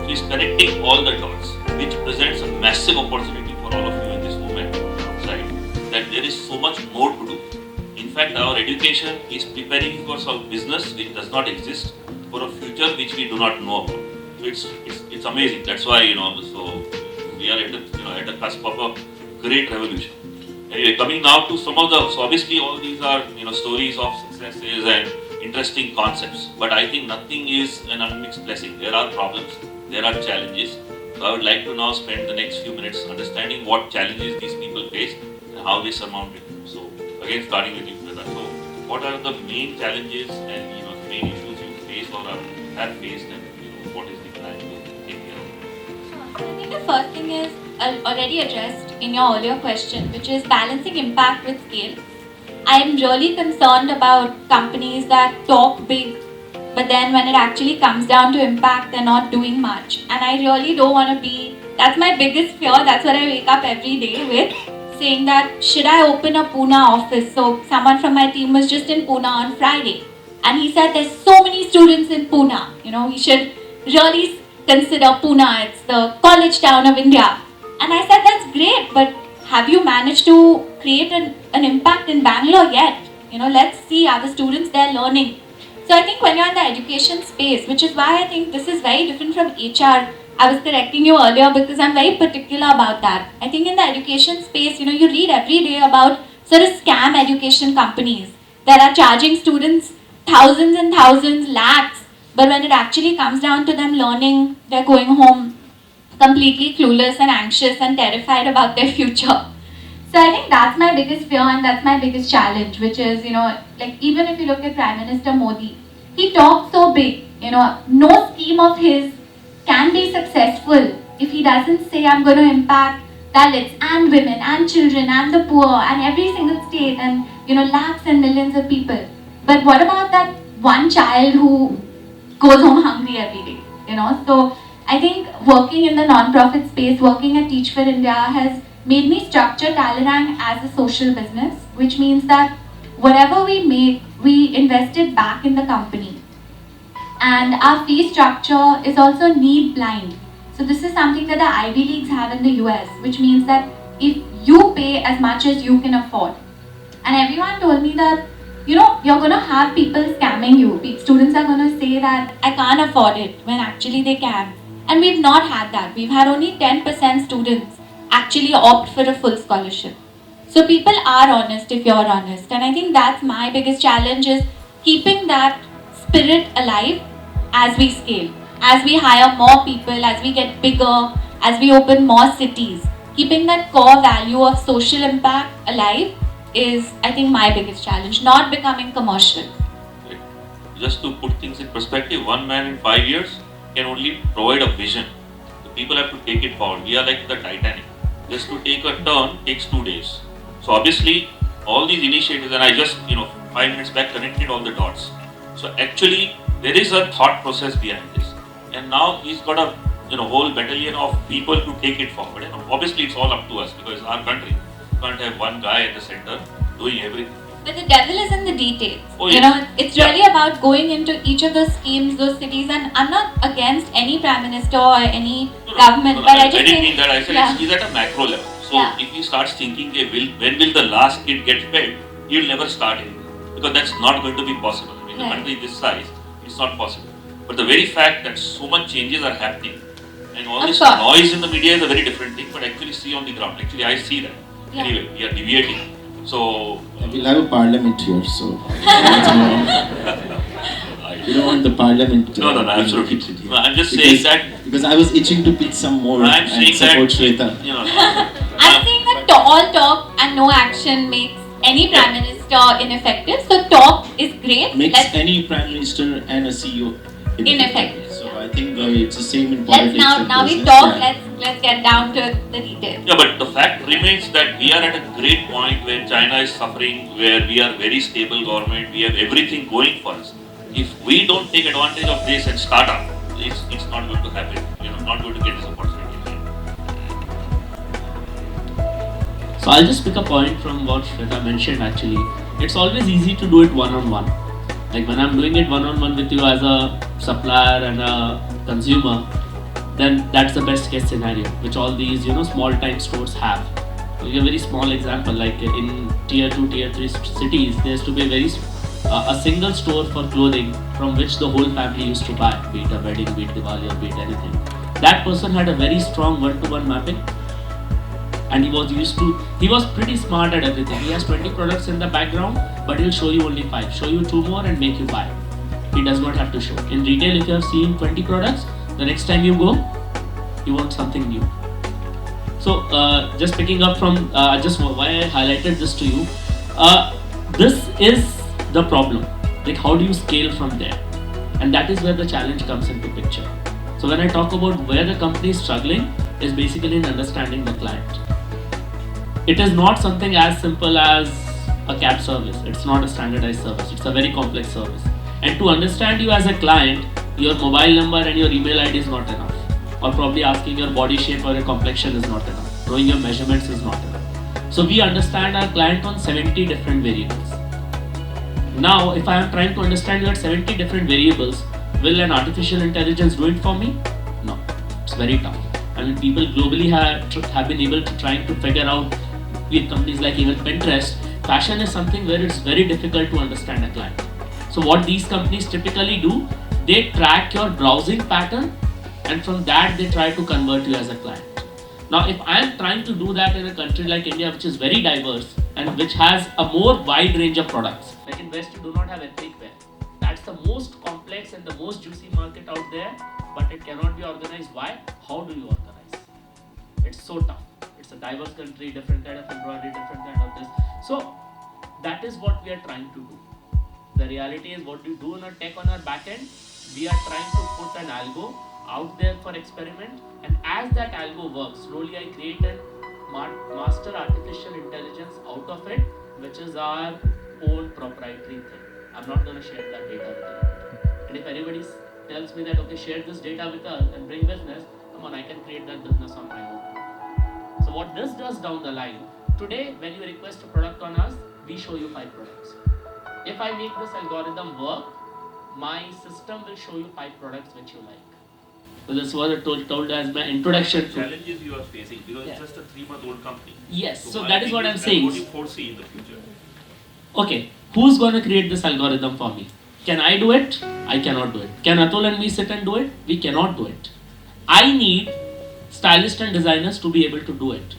he is connecting all the dots, which presents a massive opportunity for all of you in this movement outside, that there is so much more to do. In fact, our education is preparing for some business which does not exist, for a future which we do not know about. So it's amazing. That's why so we are at the cusp of a great revolution. Anyway, coming now to some of the, so obviously all these are stories of successes and interesting concepts, but I think nothing is an unmixed blessing. There are problems, there are challenges. So I would like to now spend the next few minutes understanding what challenges these people face and how they surmount it. So again, starting with you, Shweta. So what are the main challenges and the main issues you face or have faced, and what is the plan to take care of? So I think the first thing is already addressed in your earlier question, which is balancing impact with scale. I am really concerned about companies that talk big, but then when it actually comes down to impact, they're not doing much. And I really don't want to be, that's my biggest fear. That's what I wake up every day with, saying that should I open a Pune office? So someone from my team was just in Pune on Friday, and he said there's so many students in Pune. We should really consider Pune. It's the college town of India. And I said that's great, but have you managed to create an impact in Bangalore yet? Let's see, are the students there learning? So I think when you're in the education space, which is why I think this is very different from HR. I was correcting you earlier because I'm very particular about that. I think in the education space, you read every day about sort of scam education companies that are charging students thousands and thousands, lakhs, but when it actually comes down to them learning, they're going home completely clueless and anxious and terrified about their future. So I think that's my biggest fear and that's my biggest challenge, which is, like even if you look at Prime Minister Modi, he talks so big, no scheme of his can be successful if he doesn't say I'm going to impact Dalits and women and children and the poor and every single state and, lakhs and millions of people. But what about that one child who goes home hungry every day, So I think working in the non-profit space, working at Teach for India has made me structure Talleyrand as a social business, which means that whatever we make, we invest it back in the company. And our fee structure is also need blind. So this is something that the Ivy Leagues have in the US, which means that if you pay as much as you can afford, and everyone told me that, you're going to have people scamming you. Students are going to say that I can't afford it when actually they can. And we've not had that. We've had only 10% students actually opt for a full scholarship. So people are honest if you're honest. And I think that's my biggest challenge, is keeping that spirit alive as we scale. As we hire more people, as we get bigger, as we open more cities. Keeping that core value of social impact alive is, I think, my biggest challenge. Not becoming commercial. Just to put things in perspective, one man in 5 years can only provide a vision. The people have to take it forward. We are like the Titanic. Just to take a turn takes 2 days. So obviously, all these initiatives, and I just 5 minutes back connected all the dots. So actually, there is a thought process behind this. And now he's got a whole battalion of people to take it forward. Obviously, it's all up to us because it's our country. You can't have one guy at the center doing everything. But the devil is in the details. Oh, yes. It's really about going into each of those schemes, those cities, and I'm not against any prime minister or any government, but I just didn't think, mean that. I said it's at a macro level. So if he starts thinking, when will the last kid get fed, he'll never start it because that's not going to be possible. I mean, in a country this size, it's not possible. But the very fact that so much changes are happening and all this noise in the media is a very different thing, but actually see on the ground. Actually, I see that. Yeah. Anyway, we are deviating. So we'll have a parliament here, so you don't want the parliament. No, absolutely. No, I'm just saying that because I was itching to pitch some more I'm and saying support that, Shweta. I'm saying that all talk and no action makes any prime minister ineffective. So talk is great. Makes any prime minister and a CEO ineffective. So I think it's the same in Let's politics. now we talk. Let's get down to the details. Yeah, but the fact remains that we are at a great point where China is suffering, where we are very stable government, we have everything going for us. If we don't take advantage of this and start up, it's not going to happen. Not going to get this opportunity. So I'll just pick a point from what Shweta mentioned actually. It's always easy to do it one-on-one. Like when I'm doing it one-on-one with you as a supplier and a consumer, then that's the best case scenario, which all these, small time stores have. I'll give a very small example, like in tier 2, tier 3 cities, there used to be a single store for clothing from which the whole family used to buy, be it a wedding, be it Diwali or be it anything. That person had a very strong one-to-one mapping and he was pretty smart at everything. He has 20 products in the background, but he'll show you only 5, show you 2 more and make you buy. He does not have to show. In retail, if you have seen 20 products, the next time you go, you want something new. So just picking up from just why I highlighted this to you, this is the problem. Like how do you scale from there? And that is where the challenge comes into picture. So when I talk about where the company is struggling, is basically in understanding the client. It is not something as simple as a cab service. It's not a standardized service. It's a very complex service. And to understand you as a client, your mobile number and your email ID is not enough. Or probably asking your body shape or your complexion is not enough. Knowing your measurements is not enough. So we understand our client on 70 different variables. Now, if I am trying to understand your 70 different variables, will an artificial intelligence do it for me? No. It's very tough. I mean, people globally have been able to trying to figure out with companies like even Pinterest, fashion is something where it's very difficult to understand a client. So what these companies typically do, they track your browsing pattern and from that they try to convert you as a client. Now if I am trying to do that in a country like India, which is very diverse and which has a more wide range of products, like in West you do not have ethnic wear. That's the most complex and the most juicy market out there, but it cannot be organized. Why? How do you organize? It's so tough. It's a diverse country, different kind of embroidery, different kind of this. So that is what we are trying to do. The reality is what we do in our tech on our back end, we are trying to put an algo out there for experiment, and as that algo works, slowly I create a master artificial intelligence out of it, which is our own proprietary thing. I'm not going to share that data with you. And if anybody tells me that, okay, share this data with us and bring business, come on, I can create that business on my own. So what this does down the line, today when you request a product on us, we show you 5 products. If I make this algorithm work, my system will show you 5 products which you like. So this was told as my introduction to challenges you are facing because it's just a 3-month-old company. Yes, so that is what I'm saying. What do you foresee in the future? Okay, who's going to create this algorithm for me? Can I do it? I cannot do it. Can Atul and me sit and do it? We cannot do it. I need stylists and designers to be able to do it.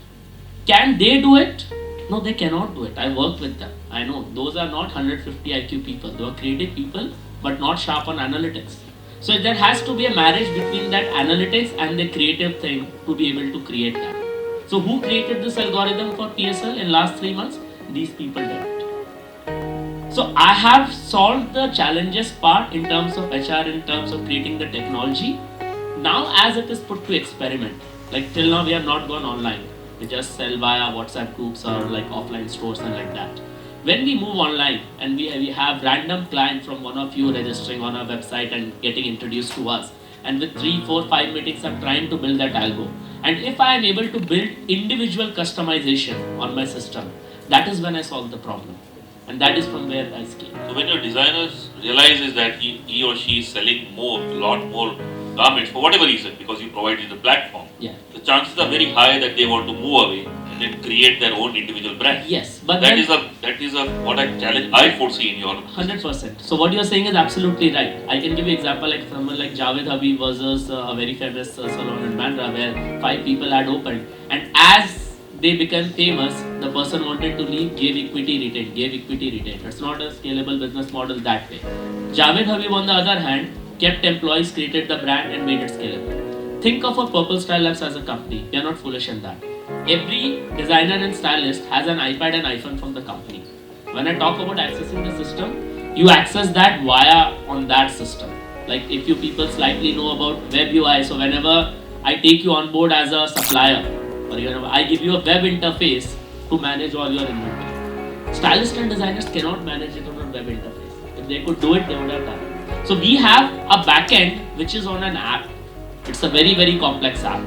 Can they do it? No, they cannot do it. I work with them. I know those are not 150 IQ people. They are creative people, but not sharp on analytics. So there has to be a marriage between that analytics and the creative thing to be able to create that. So who created this algorithm for PSL in last 3 months? These people did it. So I have solved the challenges part in terms of HR, in terms of creating the technology. Now as it is put to experiment, like till now we have not gone online. We just sell via WhatsApp groups or like offline stores and like that. When we move online and we have random client from one of you registering on our website and getting introduced to us, and with 3, 4, 5 meetings I'm trying to build that algo. And if I am able to build individual customization on my system, that is when I solve the problem. And that is from where I scale. So when your designers realizes that he or she is selling a lot more garments for whatever reason, because you provided the platform, Yeah. the chances are very high that they want to move away and then create their own individual brand. Yes, but that then, is a what a challenge I foresee in your 100%. So what you're saying is absolutely right. I can give you example like someone like Javed Habib versus a very famous salon in Bandra where 5 people had opened, and as they became famous, the person wanted to leave, gave equity, retained. It's not a scalable business model that way. Javed Habib on the other hand kept employees, created the brand and made it scalable. Think of a Purple Style Labs as a company. We are not foolish in that. Every designer and stylist has an iPad and iPhone from the company. When I talk about accessing the system, you access that via on that system. Like if you people slightly know about web UI, so whenever I take you on board as a supplier, or I give you a web interface to manage all your inventory. Stylists and designers cannot manage it on a web interface. If they could do it, they would have done it. So we have a backend which is on an app. It's a very, very complex app.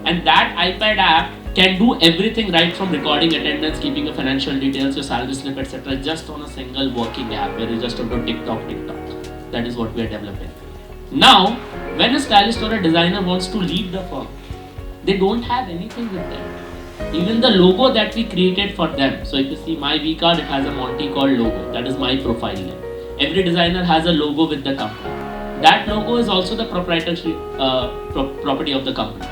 And that iPad app can do everything right from recording attendance, keeping your financial details, your salary slip, etc. just on a single working app where you just have to tick tock. That is what we are developing. Now, when a stylist or a designer wants to leave the firm, they don't have anything with them. Even the logo that we created for them. So if you see my V card, it has a Monty called logo. That is my profile name. Every designer has a logo with the company. That logo is also the proprietary property of the company.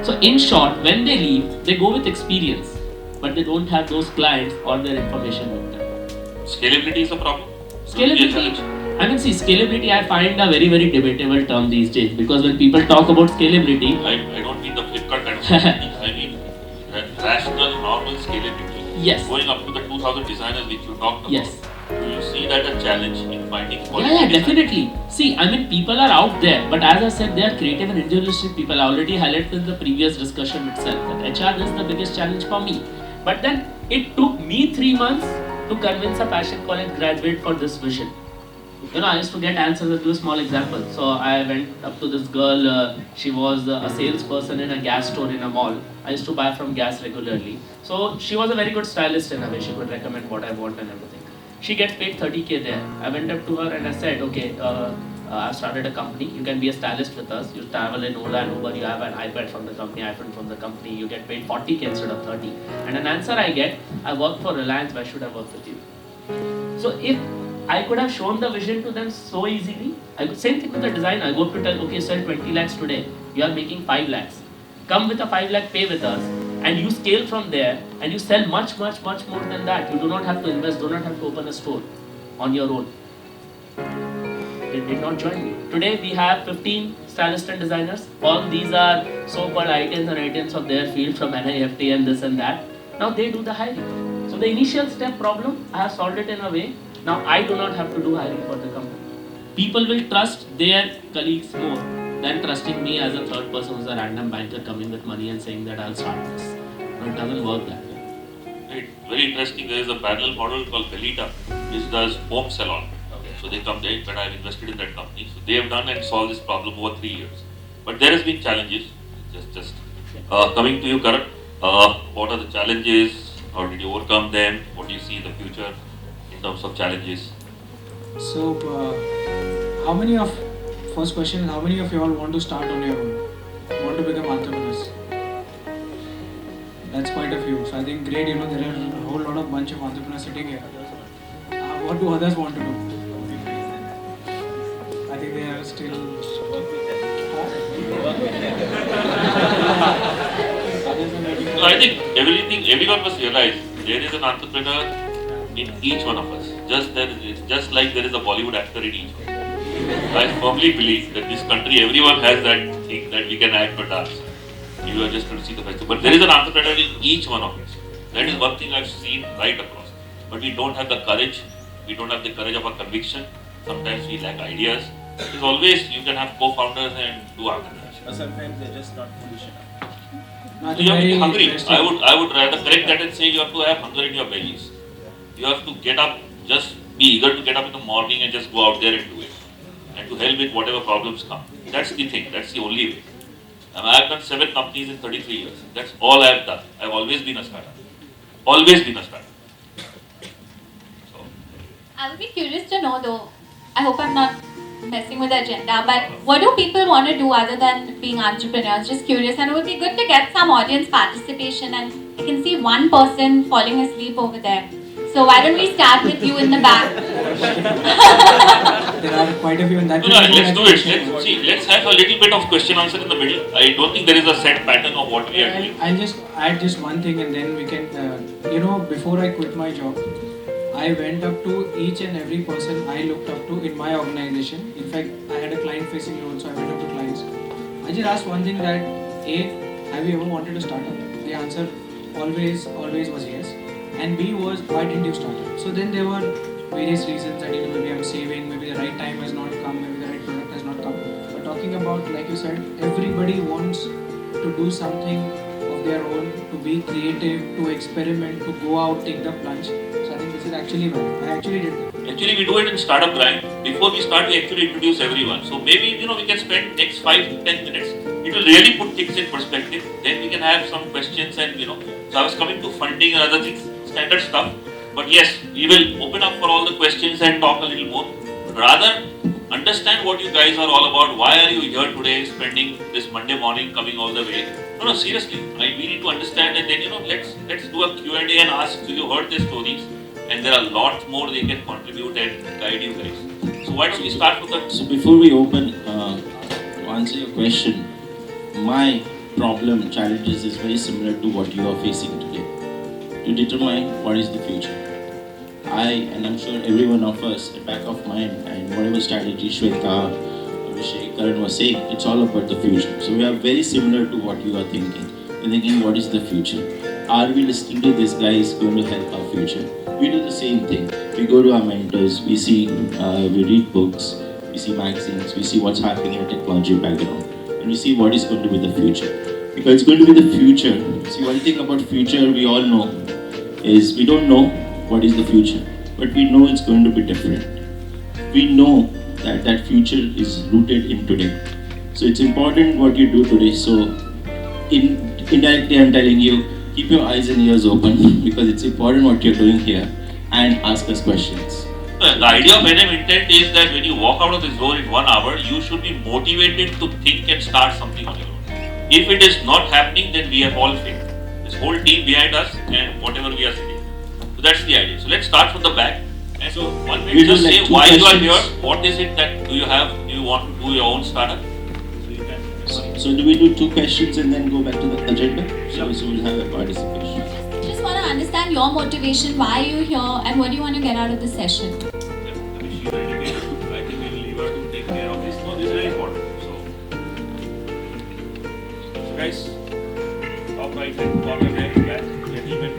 So in short, when they leave, they go with experience, but they don't have those clients or their information with them. Scalability is a problem. Scalability. I mean, see, scalability I find a very, very debatable term these days because when people talk about scalability, I don't mean the Flipkart kind of scalability. I mean rational, normal scalability. Yes. Going up to the 2000 designers which you talked about. Yes. Do you see that a challenge in finding quality? Yeah, definitely. See, I mean, people are out there, but as I said, they are creative and individualistic people. I already highlighted in the previous discussion itself that HR is the biggest challenge for me. But then it took me 3 months to convince a passion college graduate for this vision. I used to get answers. I'll do a small example. So I went up to this girl. She was a salesperson in a gas store in a mall. I used to buy from gas regularly. So she was a very good stylist in a way. She could recommend what I want and everything. She gets paid 30K there. I went up to her and I said, okay, I've started a company. You can be a stylist with us. You travel in Ola and Uber. You have an iPad from the company, iPhone from the company. You get paid 40K instead of 30. And an answer I get, I work for Reliance. Why should I work with you? So if I could have shown the vision to them so easily, same thing with the designer. I go to tell, okay, sell 20 lakhs today. You are making 5 lakhs. Come with a 5 lakh pay with us. And you scale from there and you sell much more than that. You do not have to invest, do not have to open a store on your own. They did not join me. Today we have 15 stylists and designers. All these are so-called ITNs and ITNs of their field from NIFT and this and that. Now they do the hiring. So the initial step problem, I have solved it in a way. Now I do not have to do hiring for the company. People will trust their colleagues more than trusting me as a third person who's a random banker coming with money and saying that I'll start this. No, it doesn't work that way. Right. Very interesting. There is a parallel model called Belita, which does home salon. Okay. So they come there, but I've invested in that company. So they have done and solved this problem over 3 years. But there has been challenges. Coming to you, Karan, what are the challenges? How did you overcome them? What do you see in the future in terms of challenges? So, first question is, how many of you all want to start on your own? Want to become entrepreneurs? That's quite a few. So I think great, there are a whole lot of bunch of entrepreneurs sitting here. What do others want to do? I think they are still... So I think everyone must realize there is an entrepreneur in each one of us. Just like there is a Bollywood actor in each one. I firmly believe that this country, everyone has that thing that we can act or dance. You are just going to see the festival. But there is an entrepreneur in each one of us. That is one thing I've seen right across. But we don't have the courage. We don't have the courage of our conviction. Sometimes we lack ideas. It's always, you can have co-founders and do entrepreneurship. But sometimes they're just not foolish enough. So you have to be hungry. I would rather correct that and say you have to have hunger in your bellies. You have to get up, just be eager to get up in the morning and just go out there and do it. And to help with whatever problems come. That's the thing. That's the only way. I've done 7 companies in 33 years. That's all I've done. I've always been a startup. Always been a startup. So, I would be curious to know though, I hope I'm not messing with the agenda, but what do people want to do other than being entrepreneurs? Just curious, and it would be good to get some audience participation, and I can see one person falling asleep over there. So why don't we start with you in the back? There are quite a few in that. no, let's do it. Let's have a little bit of question answer in the middle. I don't think there is a set pattern of what we are doing. I'll just add just one thing and then we can, before I quit my job, I went up to each and every person I looked up to in my organization. In fact, I had a client facing role, so I went up to clients. I just asked one thing that, A, have you ever wanted to start up? The answer always was yes. And B was, why didn't you start up? So then there were various reasons that, maybe I'm saving, maybe the right time has not come, maybe the right product has not come. But talking about, like you said, everybody wants to do something of their own, to be creative, to experiment, to go out, take the plunge. So I think this is actually well. I actually did that. Actually, we do it in startup grind. Before we start, we actually introduce everyone. So maybe, we can spend next 5 to 10 minutes. It will really put things in perspective. Then we can have some questions and, So I was coming to funding and other things, standard stuff. But yes, we will open up for all the questions and talk a little more. But rather, understand what you guys are all about. Why are you here today, spending this Monday morning, coming all the way? No, seriously. We need to understand, and then, let's do a Q&A and ask, so you heard their stories. And there are a lot more they can contribute and guide you guys. So why don't we start with that? So before we open, to answer your question, my problem, challenges is very similar to what you are facing today. To determine what is the future. And I'm sure every one of us, at back of mind, and whatever strategy Shweta, Abhishek, Karan was saying, it's all about the future. So we are very similar to what you are thinking. You're thinking, what is the future? Are we listening to this guy is going to help our future? We do the same thing. We go to our mentors, we see, we read books, we see magazines, we see what's happening in a technology background, and we see what is going to be the future. Because it's going to be the future. See, one thing about future we all know is we don't know what is the future, but we know it's going to be different. We know that that future is rooted in today. So it's important what you do today. So indirectly I'm telling you, keep your eyes and ears open because it's important what you're doing here and ask us questions. The idea of NM Intent is that when you walk out of this door in 1 hour, you should be motivated to think and start something on your own. If it is not happening, then we have all failed. This whole team behind us and whatever we are sitting. So that's the idea. So let's start from the back. And so one minute, just say why you are here. What is it that do you want to do your own startup? So do we do 2 questions and then go back to the agenda? So we'll have a participation. Just want to understand your motivation, why are you here, and what do you want to get out of the session? I think we'll leave her to take care of this. No, this is very important. So guys, top right hand corner there, gentlemen.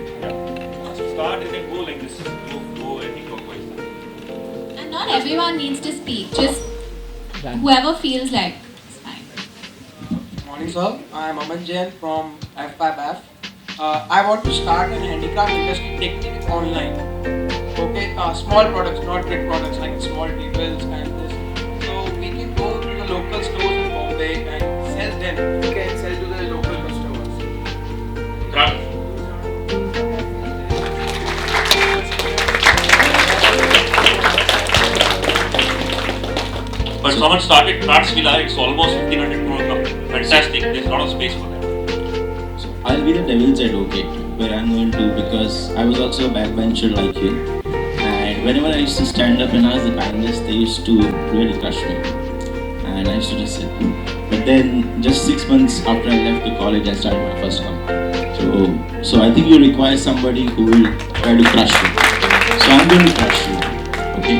Start and then go like this. Go anti-clockwise. And not everyone needs to speak. Just whoever feels like. It's fine. Morning, sir. I am Aman Jain from F5F. I want to start an handicraft industry technique online. Okay, small products, not big products like small tables and this. So we can go to the local stores in Bombay and sell them. We can sell to the local customers. But someone started Kartsvilla, it's almost 1500 crore company. Fantastic, there's a lot of space for that. So I'll be the devil's advocate where I'm going to, because I was also a backbencher like you. And whenever I used to stand up and ask the panelists, they used to really crush me. And I used to just sit. But then just 6 months after I left the college, I started my first company. So I think you require somebody who will try to crush you. So I'm going to crush you. Okay?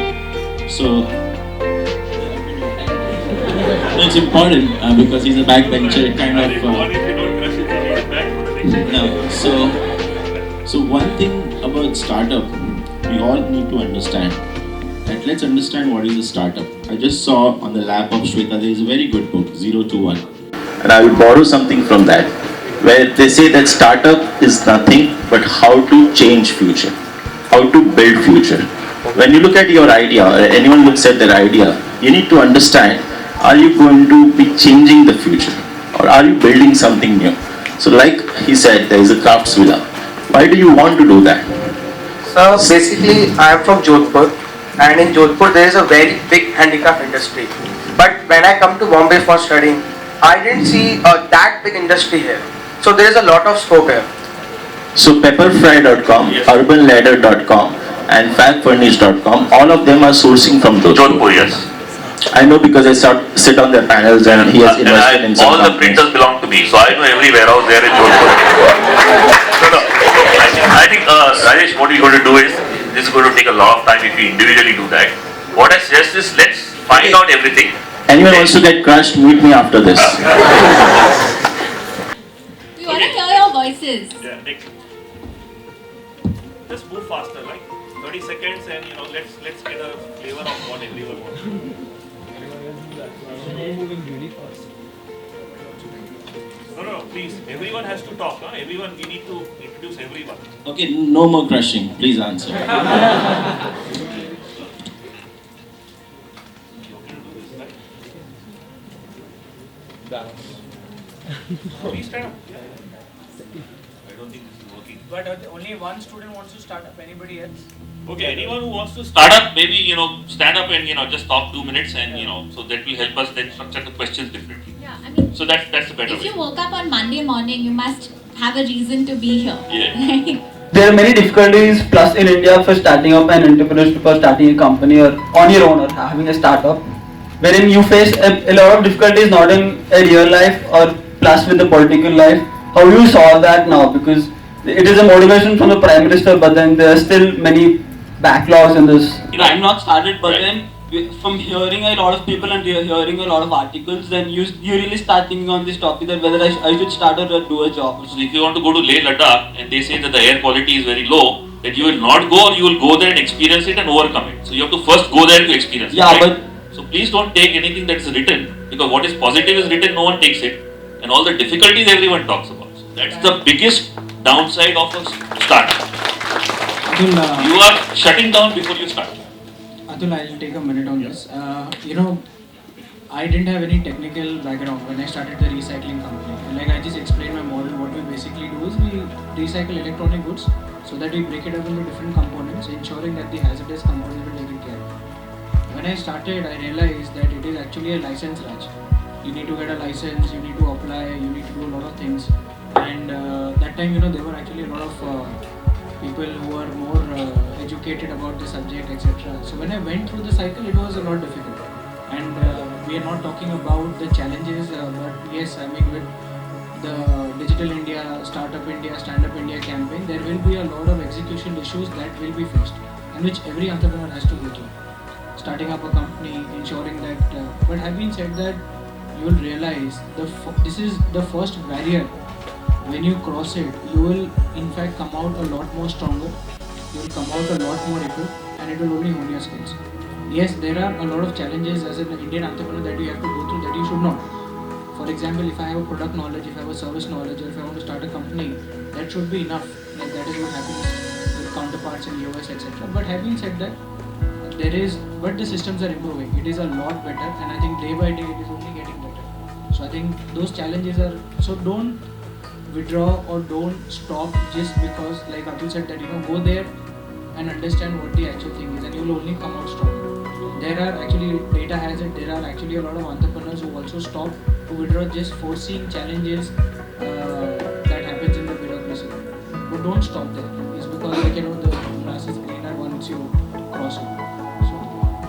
So it's important because he's a backbencher kind of. No. So one thing about startup, we all need to understand that let's understand what is a startup. I just saw on the lap of Shweta there is a very good book, 0 to 1. And I will borrow something from that, where they say that startup is nothing but how to change future, how to build future. When you look at your idea, or anyone looks at their idea, you need to understand are you going to be changing the future, or are you building something new? So like he said, there is a crafts villa. Why do you want to do that? So basically, I am from Jodhpur, and in Jodhpur there is a very big handicraft industry. But when I come to Bombay for studying, I didn't see that big industry here. So there is a lot of scope here. So pepperfry.com, urbanladder.com and factfurnish.com, all of them are sourcing from Jodhpur, yes. I know because I sit on their panels and he has invested in some all the companies. printers belong to me, so I know every warehouse there in Jodhpur. No. I think Rajesh, what we're going to do is, this is going to take a lot of time if we individually do that. What I suggest is, let's find out everything. Anyone wants to get crushed, meet me after this. We want to hear your voices. Yeah, next. Just move faster, like 30 seconds, and let's get a flavor of what everyone wants. No, please. Everyone has to talk. Everyone, we need to introduce everyone. Okay, no more crushing. Please answer. Please stand up. I don't think this is working. But only one student wants to start up. Anybody else? Okay, anyone who wants to start up, maybe stand up and just talk 2 minutes, and so that will help us then structure the questions differently. Yeah, I mean, So that's the better if way. you woke up on Monday morning, you must have a reason to be here. Yeah. There are many difficulties plus in India for starting up an entrepreneurship, for starting a company or on your own or having a startup, wherein you face a lot of difficulties not in a real life or plus with the political life. How do you solve that now? Because it is a motivation from the Prime Minister, but then there are still many backlogs in this. I'm not started, but Right. then from hearing a lot of people and hearing a lot of articles, then you really start thinking on this topic that whether I should start or do a job. So if you want to go to Leh Ladakh and they say that the air quality is very low, that you will not go, or you will go there and experience it and overcome it. So you have to first go there to experience it. Yeah, right? So please don't take anything that is written, because what is positive is written, no one takes it, and all the difficulties everyone talks about. So that's the biggest downside of a start. Atul, You are shutting down before you start. Atul, I'll take a minute on this. I didn't have any technical background when I started the recycling company. And like I just explained my model, what we basically do is we recycle electronic goods so that we break it up into different components, ensuring that the hazardous components will be taken care of. When I started, I realized that it is actually a license raj. You need to get a license, you need to apply, you need to do a lot of things. And that time, there were actually a lot of people who are more educated about the subject, etc. So when I went through the cycle, it was a lot difficult. And we are not talking about the challenges, but yes, I mean with the Digital India, Startup India, Standup India campaign, there will be a lot of execution issues that will be faced, and which every entrepreneur has to go through. Starting up a company, ensuring that. But having said that, you will realize this is the first barrier. When you cross it, you will in fact come out a lot more stronger. You will come out a lot more equipped, and it will only hone your skills. Yes, there are a lot of challenges as an Indian entrepreneur that you have to go through that you should not. For example, if I have a product knowledge, if I have a service knowledge, or if I want to start a company, that should be enough. Like that is what happens with counterparts in US, etc. But having said that, but the systems are improving. It is a lot better, and I think day by day it is only getting better. So I think those challenges are. So don't withdraw or don't stop just because, like Atul said, that go there and understand what the actual thing is, and you will only come out strong. There are actually, data has it, there are actually a lot of entrepreneurs who also stop, who withdraw just foreseeing challenges that happens in the bureaucracy. But don't stop there. It's because the grass is greener once you cross it.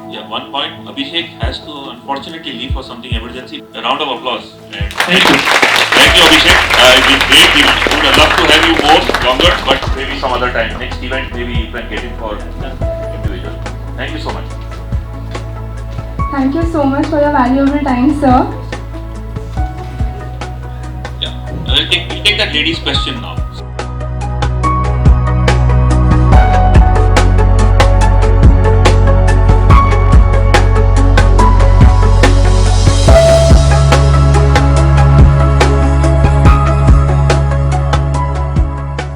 Yeah, one point, Abhishek has to unfortunately leave for something emergency. A round of applause. And Thank you. Thank you, Abhishek. It's been great. We would love to have you more, longer, but maybe some other time. Next event, maybe you can get in for individual. Thank you so much. Thank you so much for your valuable time, sir. Yeah, we'll take that lady's question now.